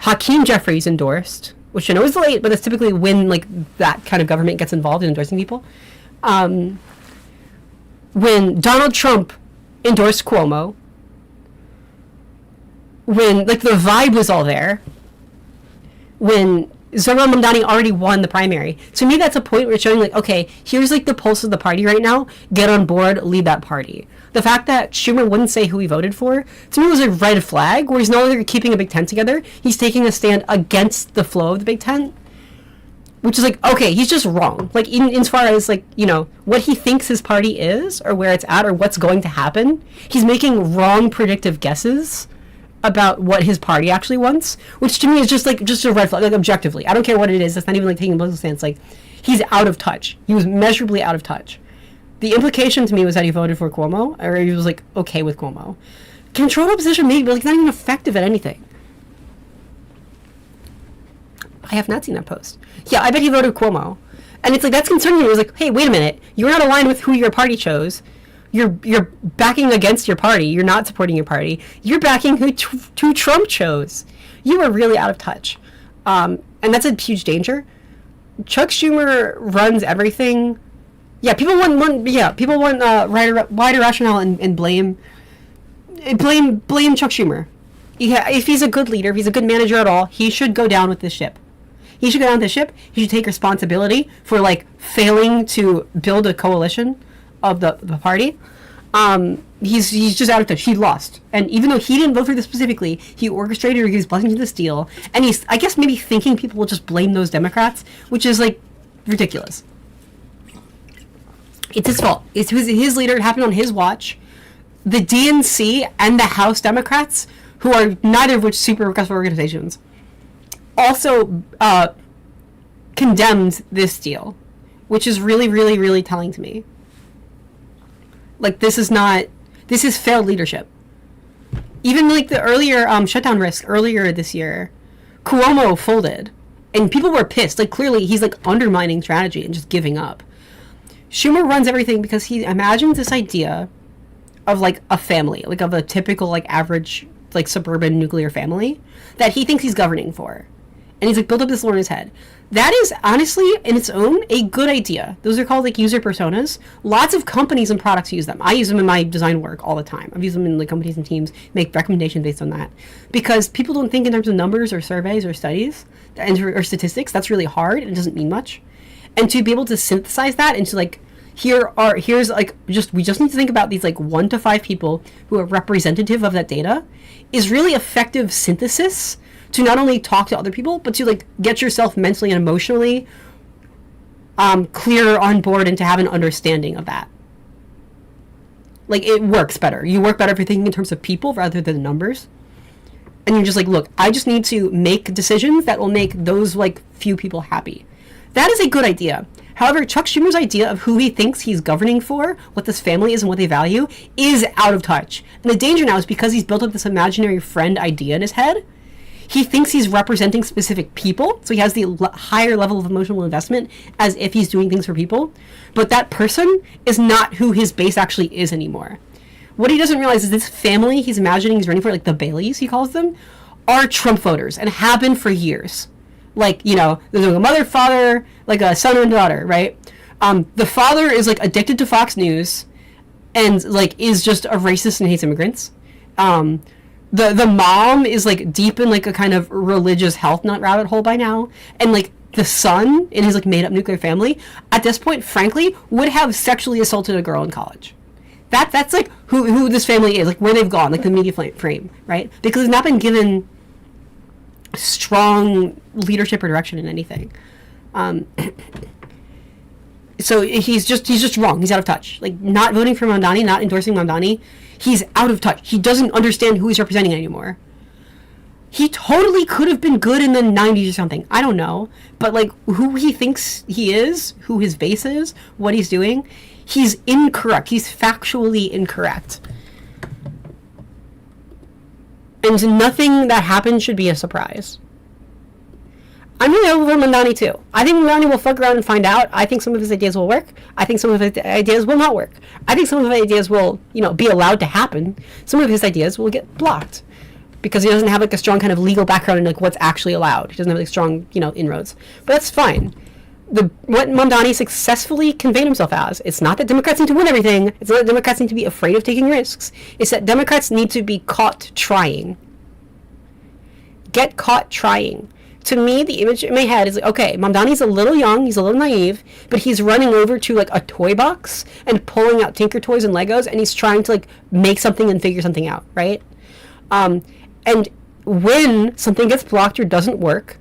Hakeem Jeffries endorsed, which I know is late, but that's typically when, like, that kind of government gets involved in endorsing people. When Donald Trump endorsed Cuomo, when, like, the vibe was all there, when Zoran Mondani already won the primary. To me, that's a point where it's showing, like, okay, here's, like, the pulse of the party right now. Get on board, lead that party. The fact that Schumer wouldn't say who he voted for, to me, was a red flag, where he's no longer keeping a Big Tent together. He's taking a stand against the flow of the Big Tent, which is, like, okay, he's just wrong. Like, in as far as, like, you know, what he thinks his party is, or where it's at, or what's going to happen, he's making wrong predictive guesses about what his party actually wants, which to me is just a red flag, like objectively. I don't care what it is. It's not even like taking a political stance. Like, he's out of touch. He was measurably out of touch. The implication to me was that he voted for Cuomo, or he was like okay with Cuomo. Controlled opposition maybe, but like not even effective at anything. I have not seen that post. Yeah, I bet he voted Cuomo, and it's like that's concerning me. It was like, hey, wait a minute, you're not aligned with who your party chose. You're backing against your party. You're not supporting your party. You're backing who Trump chose. You are really out of touch. And that's a huge danger. Chuck Schumer runs everything. Yeah, people want wider rationale and blame Chuck Schumer. Yeah, if he's a good leader, if he's a good manager at all, he should go down with this ship. He should go down the ship. He should take responsibility for like failing to build a coalition of the party. He's just out of touch. He lost, and even though he didn't vote for this specifically, he orchestrated or he was blessing to this deal, and he's, I guess, maybe thinking people will just blame those Democrats, which is like ridiculous. It's his fault. It's his leader. It happened on his watch. The DNC and the House Democrats, who are neither of which super progressive organizations, also condemned this deal, which is really, really, really telling to me. Like, this is failed leadership. Even like the earlier shutdown risk earlier this year, Cuomo folded, and people were pissed. Like, clearly he's like undermining strategy and just giving up. Schumer runs everything because he imagines this idea of like a family, like of a typical like average like suburban nuclear family that he thinks he's governing for. And he's like built up this lore in his head. That is honestly in its own a good idea. Those are called like user personas. Lots of companies and products use them. I use them in my design work all the time. I've used them in like companies and teams, make recommendations based on that. Because people don't think in terms of numbers or surveys or studies or statistics. That's really hard and it doesn't mean much. And to be able to synthesize that into like, here's like we just need to think about these like 1 to 5 people who are representative of that data is really effective synthesis to not only talk to other people, but to like get yourself mentally and emotionally clear on board and to have an understanding of that. Like, it works better. You work better if you're thinking in terms of people rather than numbers. And you're just like, look, I just need to make decisions that will make those like few people happy. That is a good idea. However, Chuck Schumer's idea of who he thinks he's governing for, what this family is and what they value, is out of touch. And the danger now is because he's built up this imaginary friend idea in his head, he thinks he's representing specific people, so he has the higher level of emotional investment as if he's doing things for people. But that person is not who his base actually is anymore. What he doesn't realize is this family he's imagining he's running for, like the Baileys, he calls them, are Trump voters and have been for years. Like, you know, there's like a mother, father, like a son and daughter, right? The father is like addicted to Fox News and like is just a racist and hates immigrants. The mom is like deep in like a kind of religious health nut rabbit hole by now, and like the son in his like made up nuclear family at this point, frankly, would have sexually assaulted a girl in college. That's like who this family is, like where they've gone, like the media frame, right? Because they've not been given strong leadership or direction in anything. So he's just wrong. He's out of touch. Like, not voting for Mamdani, not endorsing Mamdani, he's out of touch. He doesn't understand who he's representing anymore. He totally could have been good in the 90s or something. I don't know. But, like, who he thinks he is, who his base is, what he's doing, he's incorrect. He's factually incorrect. And nothing that happens should be a surprise. I'm really over Mamdani too. I think Mamdani will fuck around and find out. I think some of his ideas will work. I think some of his ideas will not work. I think some of his ideas will, be allowed to happen. Some of his ideas will get blocked because he doesn't have like a strong kind of legal background in like what's actually allowed. He doesn't have like strong, inroads. But that's fine. What Mamdani successfully conveyed himself as, it's not that Democrats need to win everything. It's not that Democrats need to be afraid of taking risks. It's that Democrats need to be caught trying. Get caught trying. To me, the image in my head is like, okay, Mamdani's a little young, he's a little naive, but he's running over to like a toy box and pulling out Tinker Toys and Legos, and he's trying to like make something and figure something out, right? And when something gets blocked or doesn't work,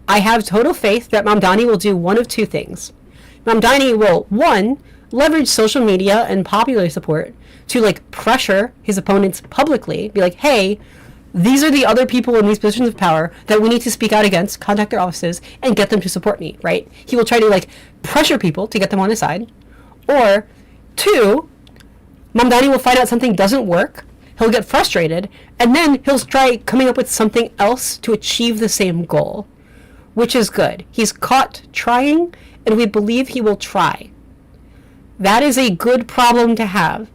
I have total faith that Mamdani will do one of two things. Mamdani will, one, leverage social media and popular support to like pressure his opponents publicly, be like, hey, these are the other people in these positions of power that we need to speak out against, contact their offices, and get them to support me, right? He will try to like pressure people to get them on his side. Or two, Mamdani will find out something doesn't work, he'll get frustrated, and then he'll try coming up with something else to achieve the same goal, which is good. He's caught trying, and we believe he will try. That is a good problem to have.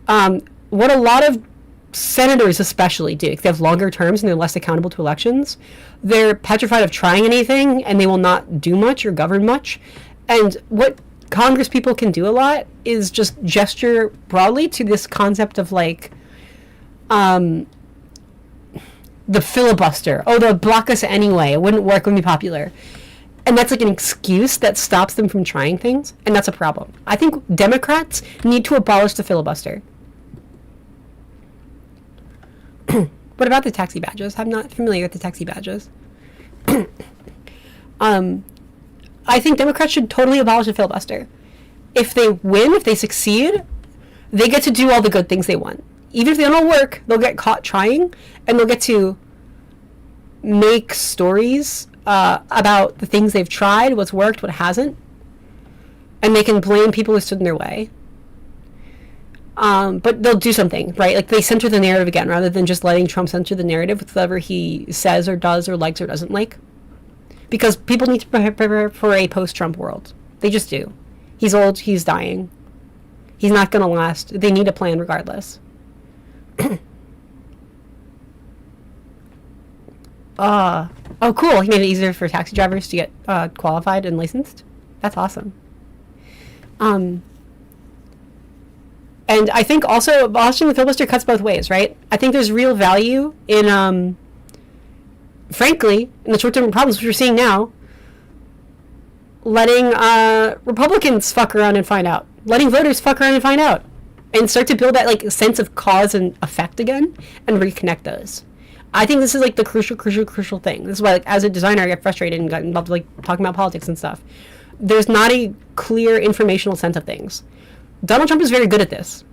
What a lot of senators especially do, because they have longer terms and they're less accountable to elections, they're petrified of trying anything and they will not do much or govern much. And what Congress people can do a lot is just gesture broadly to this concept of like the filibuster. Oh, they'll block us anyway. It wouldn't work, wouldn't be popular. And that's like an excuse that stops them from trying things, and that's a problem. I think Democrats need to abolish the filibuster. What about the taxi badges? I'm not familiar with the taxi badges. I think Democrats should totally abolish the filibuster. If they win, if they succeed, they get to do all the good things they want. Even if they don't work, they'll get caught trying, and they'll get to make stories about the things they've tried, what's worked, what hasn't, and they can blame people who stood in their way. But they'll do something, right? Like, they center the narrative again, rather than just letting Trump center the narrative with whatever he says or does or likes or doesn't like. Because people need to prepare for a post-Trump world. They just do. He's old, he's dying. He's not going to last. They need a plan regardless. Oh, cool. He made it easier for taxi drivers to get qualified and licensed. That's awesome. And I think also abolishing the filibuster cuts both ways, right? I think there's real value in, frankly, in the short-term problems which we're seeing now, letting Republicans fuck around and find out. Letting voters fuck around and find out. And start to build that, like, sense of cause and effect again and reconnect those. I think this is, like, the crucial thing. This is why, like, as a designer, I get frustrated and got involved, like, talking about politics and stuff. There's not a clear informational sense of things. Donald Trump is very good at this.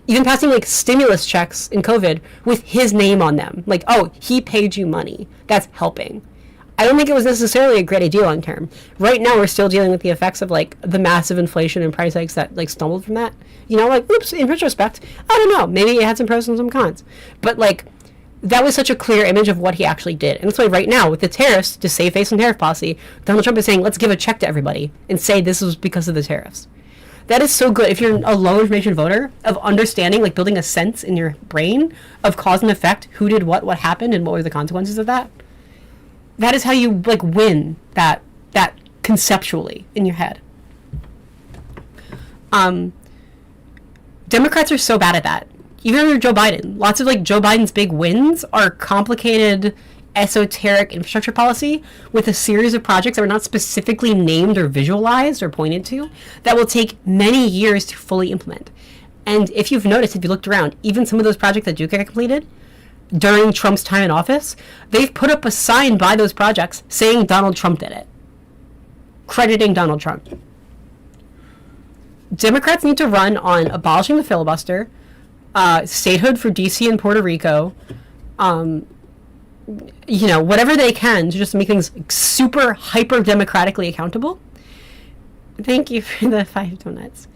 Even passing, like, stimulus checks in COVID with his name on them. Like, oh, he paid you money. That's helping. I don't think it was necessarily a great idea long term. Right now, we're still dealing with the effects of, like, the massive inflation and price hikes that, like, stumbled from that. You know, like, oops, in retrospect, I don't know. Maybe it had some pros and some cons. But, like, that was such a clear image of what he actually did. And that's why right now, with the tariffs, to save face on tariff policy, Donald Trump is saying, let's give a check to everybody and say this was because of the tariffs. That is so good if you're a low information voter, of understanding, like, building a sense in your brain of cause and effect, who did what happened, and what were the consequences of that. That is how you, like, win that conceptually in your head. Democrats are so bad at that. Even under Joe Biden, lots of, like, Joe Biden's big wins are complicated, esoteric infrastructure policy with a series of projects that are not specifically named or visualized or pointed to that will take many years to fully implement. And if you've noticed, if you looked around, even some of those projects that do get completed during Trump's time in office, they've put up a sign by those projects saying Donald Trump did it, crediting Donald Trump. Democrats need to run on abolishing the filibuster, statehood for DC and Puerto Rico, you know, whatever they can to just make things super hyper democratically accountable. Thank you for the 5 donuts.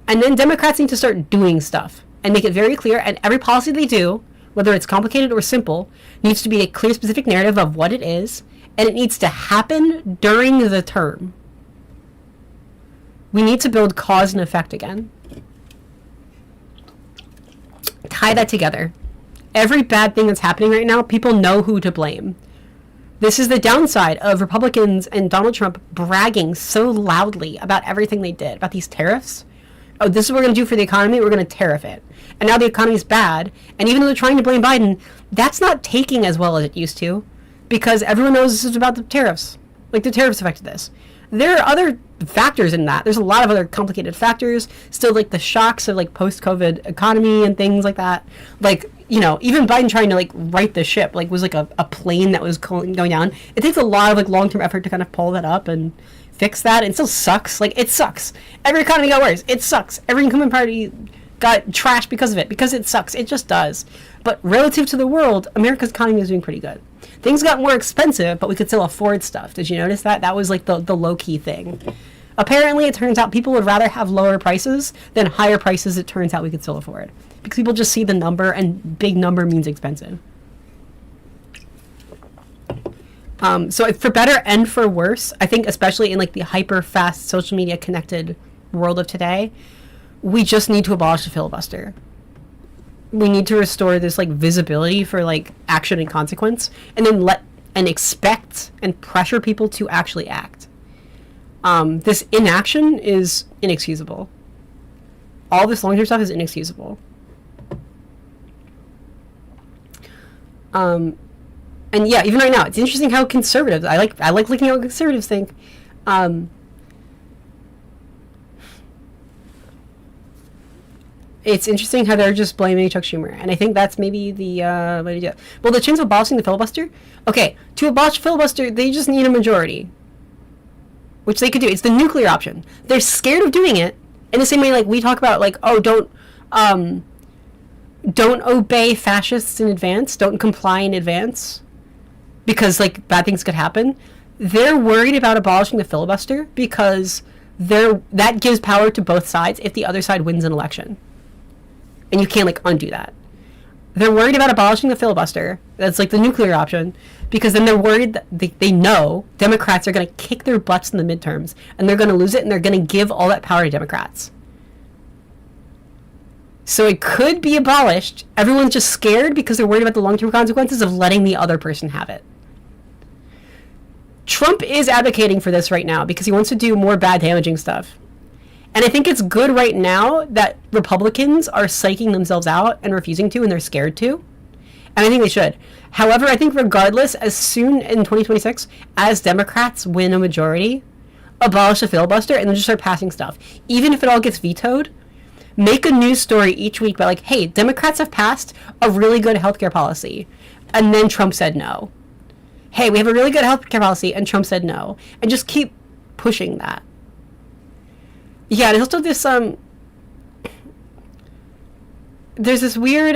And then Democrats need to start doing stuff and make it very clear, and every policy they do, whether it's complicated or simple, needs to be a clear, specific narrative of what it is, and it needs to happen during the term. We need to build cause and effect again. Tie that together. Every bad thing that's happening right now, people know who to blame. This is the downside of Republicans and Donald Trump bragging so loudly about everything they did, about these tariffs. Oh, this is what we're going to do for the economy. We're going to tariff it. And now the economy is bad. And even though they're trying to blame Biden, that's not taking as well as it used to, because everyone knows this is about the tariffs. Like, the tariffs affected this. There are other factors in that. There's a lot of other complicated factors. Still, like, the shocks of, like, post-COVID economy and things like that. Like, you know, even Biden trying to, like, right the ship, like, was like a plane that was going down. It takes a lot of, like, long-term effort to kind of pull that up and fix that. It still sucks. Like, it sucks. Every economy got worse. It sucks. Every incumbent party got trashed because of it, because it sucks. It just does. But relative to the world, America's economy is doing pretty good. Things got more expensive, but we could still afford stuff. Did you notice that? That was, like, the low-key thing. Apparently, it turns out people would rather have lower prices than higher prices it turns out we could still afford. Because people just see the number, and big number means expensive. So for better and for worse, I think especially in, like, the hyper-fast social media connected world of today, we just need to abolish the filibuster. We need to restore this, like, visibility for, like, action and consequence, and then expect and pressure people to actually act. This inaction is inexcusable. All this long-term stuff is inexcusable. And yeah, even right now, it's interesting how conservatives. I like looking at what conservatives think. It's interesting how they're just blaming Chuck Schumer, and I think that's maybe the way to do it. Well, the chance of abolishing the filibuster. Okay, to abolish filibuster, they just need a majority, which they could do. It's the nuclear option. They're scared of doing it in the same way, like we talk about, like, oh, don't obey fascists in advance, don't comply in advance, because like bad things could happen. They're worried about abolishing the filibuster because that gives power to both sides if the other side wins an election. And you can't like undo that. They're worried about abolishing the filibuster. That's like the nuclear option, because then they're worried that they know Democrats are going to kick their butts in the midterms and they're going to lose it, and they're going to give all that power to Democrats. So it could be abolished. Everyone's just scared because they're worried about the long-term consequences of letting the other person have it. Trump is advocating for this right now because he wants to do more bad damaging stuff. And I think it's good right now that Republicans are psyching themselves out and refusing to, and they're scared to. And I think they should. However, I think regardless, as soon in 2026, as Democrats win a majority, abolish the filibuster and then just start passing stuff. Even if it all gets vetoed, make a news story each week about like, hey, Democrats have passed a really good healthcare policy, and then Trump said no. Hey, we have a really good healthcare policy, and Trump said no. And just keep pushing that. Yeah, there's also this there's this weird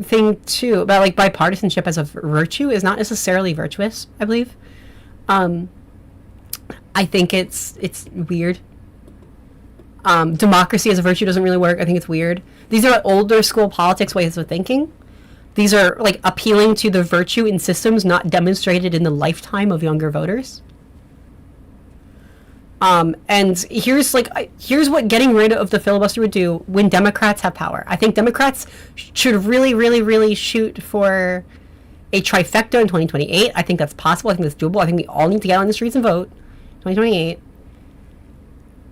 thing too about like bipartisanship as a virtue is not necessarily virtuous, I believe. I think it's weird. Democracy as a virtue doesn't really work. I think it's weird. These are older school politics ways of thinking. These are like appealing to the virtue in systems not demonstrated in the lifetime of younger voters. And here's what getting rid of the filibuster would do when Democrats have power. I think Democrats should really, really, really shoot for a trifecta in 2028. I think that's possible. I think that's doable. I think we all need to get on the streets and vote. 2028.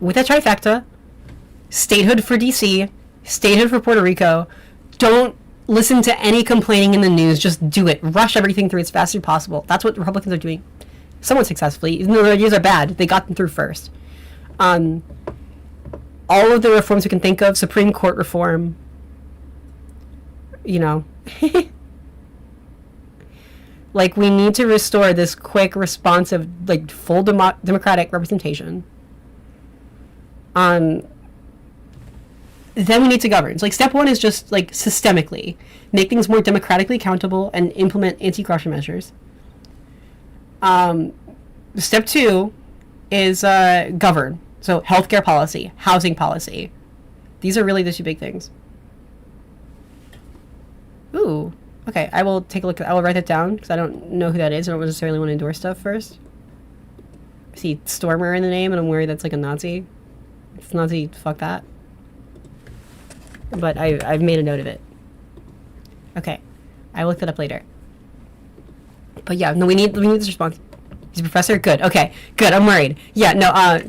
With a trifecta, statehood for DC, statehood for Puerto Rico. Don't listen to any complaining in the news. Just do it. Rush everything through as fast as possible. That's what Republicans are doing. Somewhat successfully, even though their ideas are bad, they got them through first. All of the reforms we can think of, Supreme Court reform, you know, like we need to restore this quick, responsive, like full democratic representation. Then we need to govern. So, like, step one is just like systemically make things more democratically accountable and implement anti-corruption measures. Step two is govern. So healthcare policy, housing policy. These are really the two big things. Ooh, okay. I will take a look. I will write that down because I don't know who that is. I don't necessarily want to endorse stuff first. I see Stormer in the name, and I'm worried that's like a Nazi. If it's Nazi, fuck that. But I've made a note of it. Okay, I will look that up later. But yeah, no, we need this response. He's a professor? Good. Okay. Good. I'm worried. Yeah, no,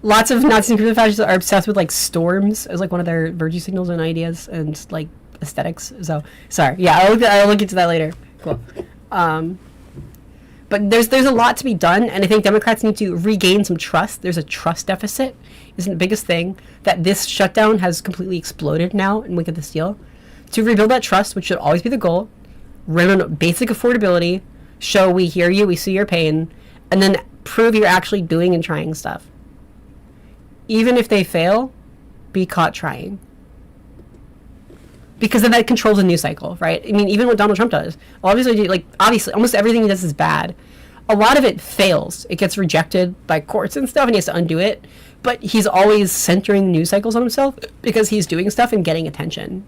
lots of Nazis and fascists are obsessed with like storms as like one of their virtue signals and ideas and like aesthetics. So sorry. Yeah, I'll look into that later. Cool. But there's a lot to be done, and I think Democrats need to regain some trust. There's a trust deficit. Isn't the biggest thing that this shutdown has completely exploded now and look at this deal. To rebuild that trust, which should always be the goal, run on basic affordability, show we hear you, we see your pain, and then prove you're actually doing and trying stuff. Even if they fail, be caught trying. Because then that controls a news cycle, right? I mean, even what Donald Trump does. Obviously, almost everything he does is bad. A lot of it fails. It gets rejected by courts and stuff, and he has to undo it. But he's always centering news cycles on himself because he's doing stuff and getting attention.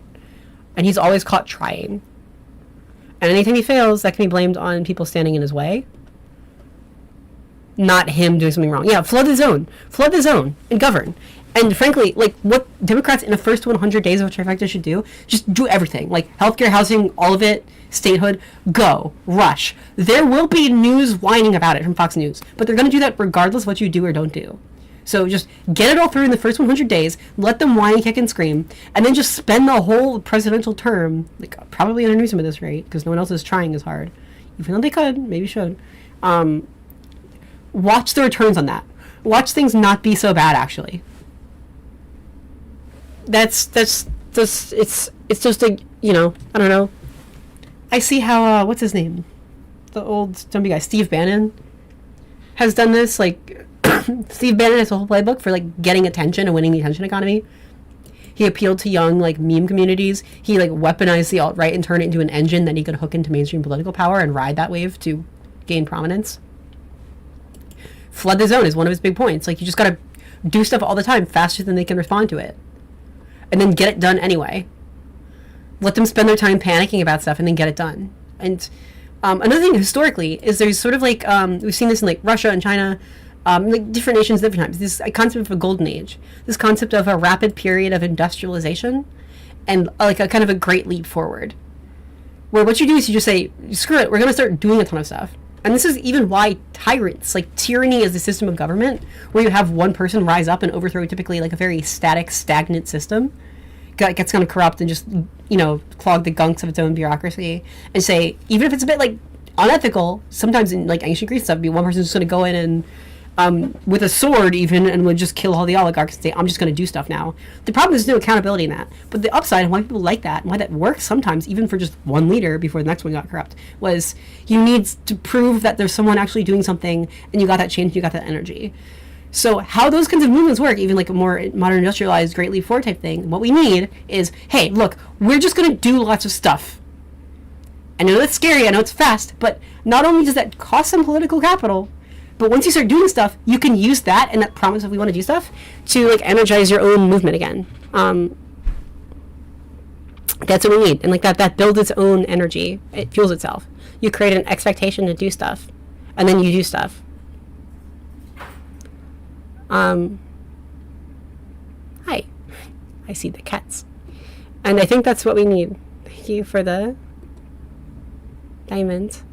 And he's always caught trying. And anytime he fails, that can be blamed on people standing in his way. Not him doing something wrong. Yeah, flood the zone. Flood the zone and govern. And frankly, like, what Democrats in the first 100 days of a trifecta should do, just do everything. Like, healthcare, housing, all of it, statehood, go, rush. There will be news whining about it from Fox News, but they're going to do that regardless of what you do or don't do. So just get it all through in the first 100 days, let them whine, kick, and scream, and then just spend the whole presidential term, like, probably under Newsom at this rate, because no one else is trying as hard, even though they could, maybe should, watch the returns on that. Watch things not be so bad, actually. That's just, it's just a, I don't know. I see how, what's his name? The old zombie guy, Steve Bannon, has done this. Like, Steve Bannon has a whole playbook for, like, getting attention and winning the attention economy. He appealed to young, like, meme communities. He, like, weaponized the alt-right and turned it into an engine that he could hook into mainstream political power and ride that wave to gain prominence. Flood the zone is one of his big points. Like, you just gotta do stuff all the time faster than they can respond to it. And then get it done anyway. Let them spend their time panicking about stuff and then get it done. And another thing historically is there's sort of like, we've seen this in like Russia and China, like different nations, different times. This concept of a golden age, this concept of a rapid period of industrialization and like a kind of a great leap forward. Where what you do is you just say, screw it, we're going to start doing a ton of stuff. And this is even why tyrants, like tyranny is the system of government, where you have one person rise up and overthrow typically like a very static, stagnant system, gets kind of corrupt and just, clog the gunks of its own bureaucracy, and say, even if it's a bit like unethical, sometimes in like ancient Greece stuff, would be one person just going to go in and with a sword even, and would just kill all the oligarchs and say, I'm just going to do stuff now. The problem is no accountability in that. But the upside, and why people like that, and why that works sometimes, even for just one leader before the next one got corrupt, was you need to prove that there's someone actually doing something, and you got that change, you got that energy. So how those kinds of movements work, even like a more modern industrialized Great Leap Forward type thing, what we need is, hey, look, we're just going to do lots of stuff. I know that's scary, I know it's fast, but not only does that cost some political capital, but once you start doing stuff, you can use that and that promise of we want to do stuff to like energize your own movement again. That's what we need. And like that builds its own energy. It fuels itself. You create an expectation to do stuff, and then you do stuff. Hi. I see the cats. And I think that's what we need. Thank you for the diamonds.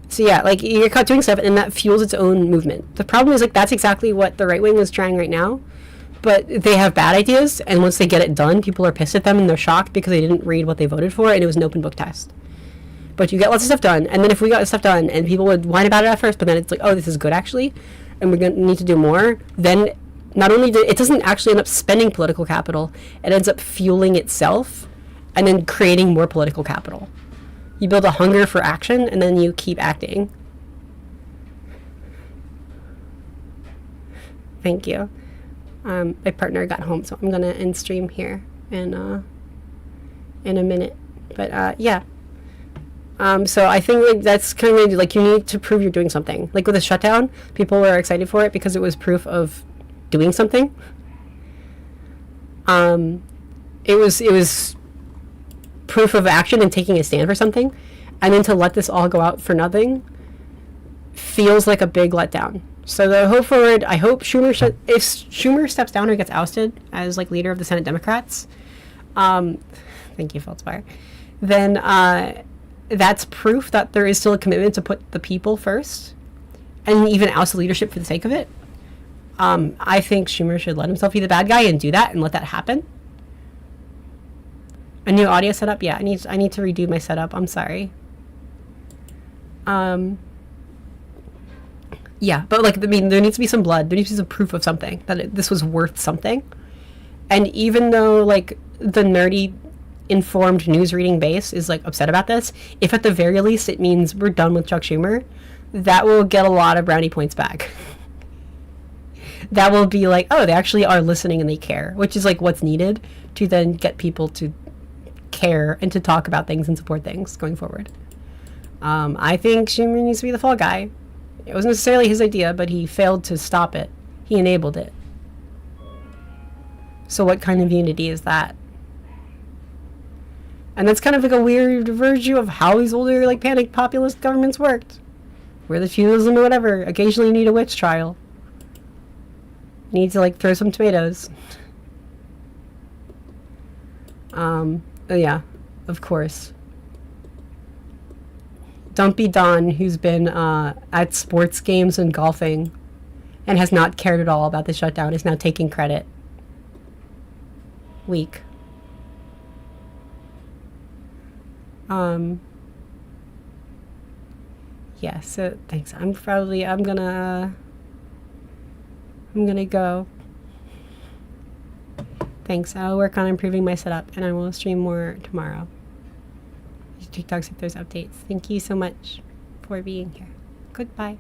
So yeah, like you're caught doing stuff and that fuels its own movement. The problem is like that's exactly what the right wing is trying right now. But they have bad ideas, and once they get it done, people are pissed at them and they're shocked because they didn't read what they voted for and it was an open book test. But you get lots of stuff done, and then if we got stuff done and people would whine about it at first, but then it's like, oh, this is good actually, and we're going to need to do more, then not only it doesn't actually end up spending political capital, it ends up fueling itself and then creating more political capital. You build a hunger for action, and then you keep acting. Thank you. My partner got home, so I'm gonna end stream here in a minute. But yeah. So I think like that's kind of like you need to prove you're doing something. Like with the shutdown, people were excited for it because it was proof of doing something. It was proof of action and taking a stand for something, and then to let this all go out for nothing feels like a big letdown. So the hope forward, I hope if Schumer steps down or gets ousted as like leader of the Senate Democrats, thank you, Feldspire, then that's proof that there is still a commitment to put the people first and even oust the leadership for the sake of it. I think Schumer should let himself be the bad guy and do that and let that happen. A new audio setup? Yeah, I need to redo my setup. I'm sorry. Yeah, but like, I mean, there needs to be some blood. There needs to be some proof of something, that this was worth something. And even though like the nerdy, informed news reading base is like upset about this, if at the very least it means we're done with Chuck Schumer, that will get a lot of brownie points back. That will be like, oh, they actually are listening and they care, which is like what's needed to then get people to care and to talk about things and support things going forward. I think Schumer needs to be the fall guy. It wasn't necessarily his idea, but he failed to stop it. He enabled it. So what kind of unity is that? And that's kind of like a weird version of how these older like panicked populist governments worked. Where the feudalism or whatever, occasionally you need a witch trial. You need to like throw some tomatoes. Yeah, of course. Dumpy Don, who's been at sports games and golfing and has not cared at all about the shutdown, is now taking credit. Weak. Yeah, so thanks. I'm gonna go. Thanks. I'll work on improving my setup and I will stream more tomorrow. TikToks if there's updates. Thank you so much for being here. Goodbye.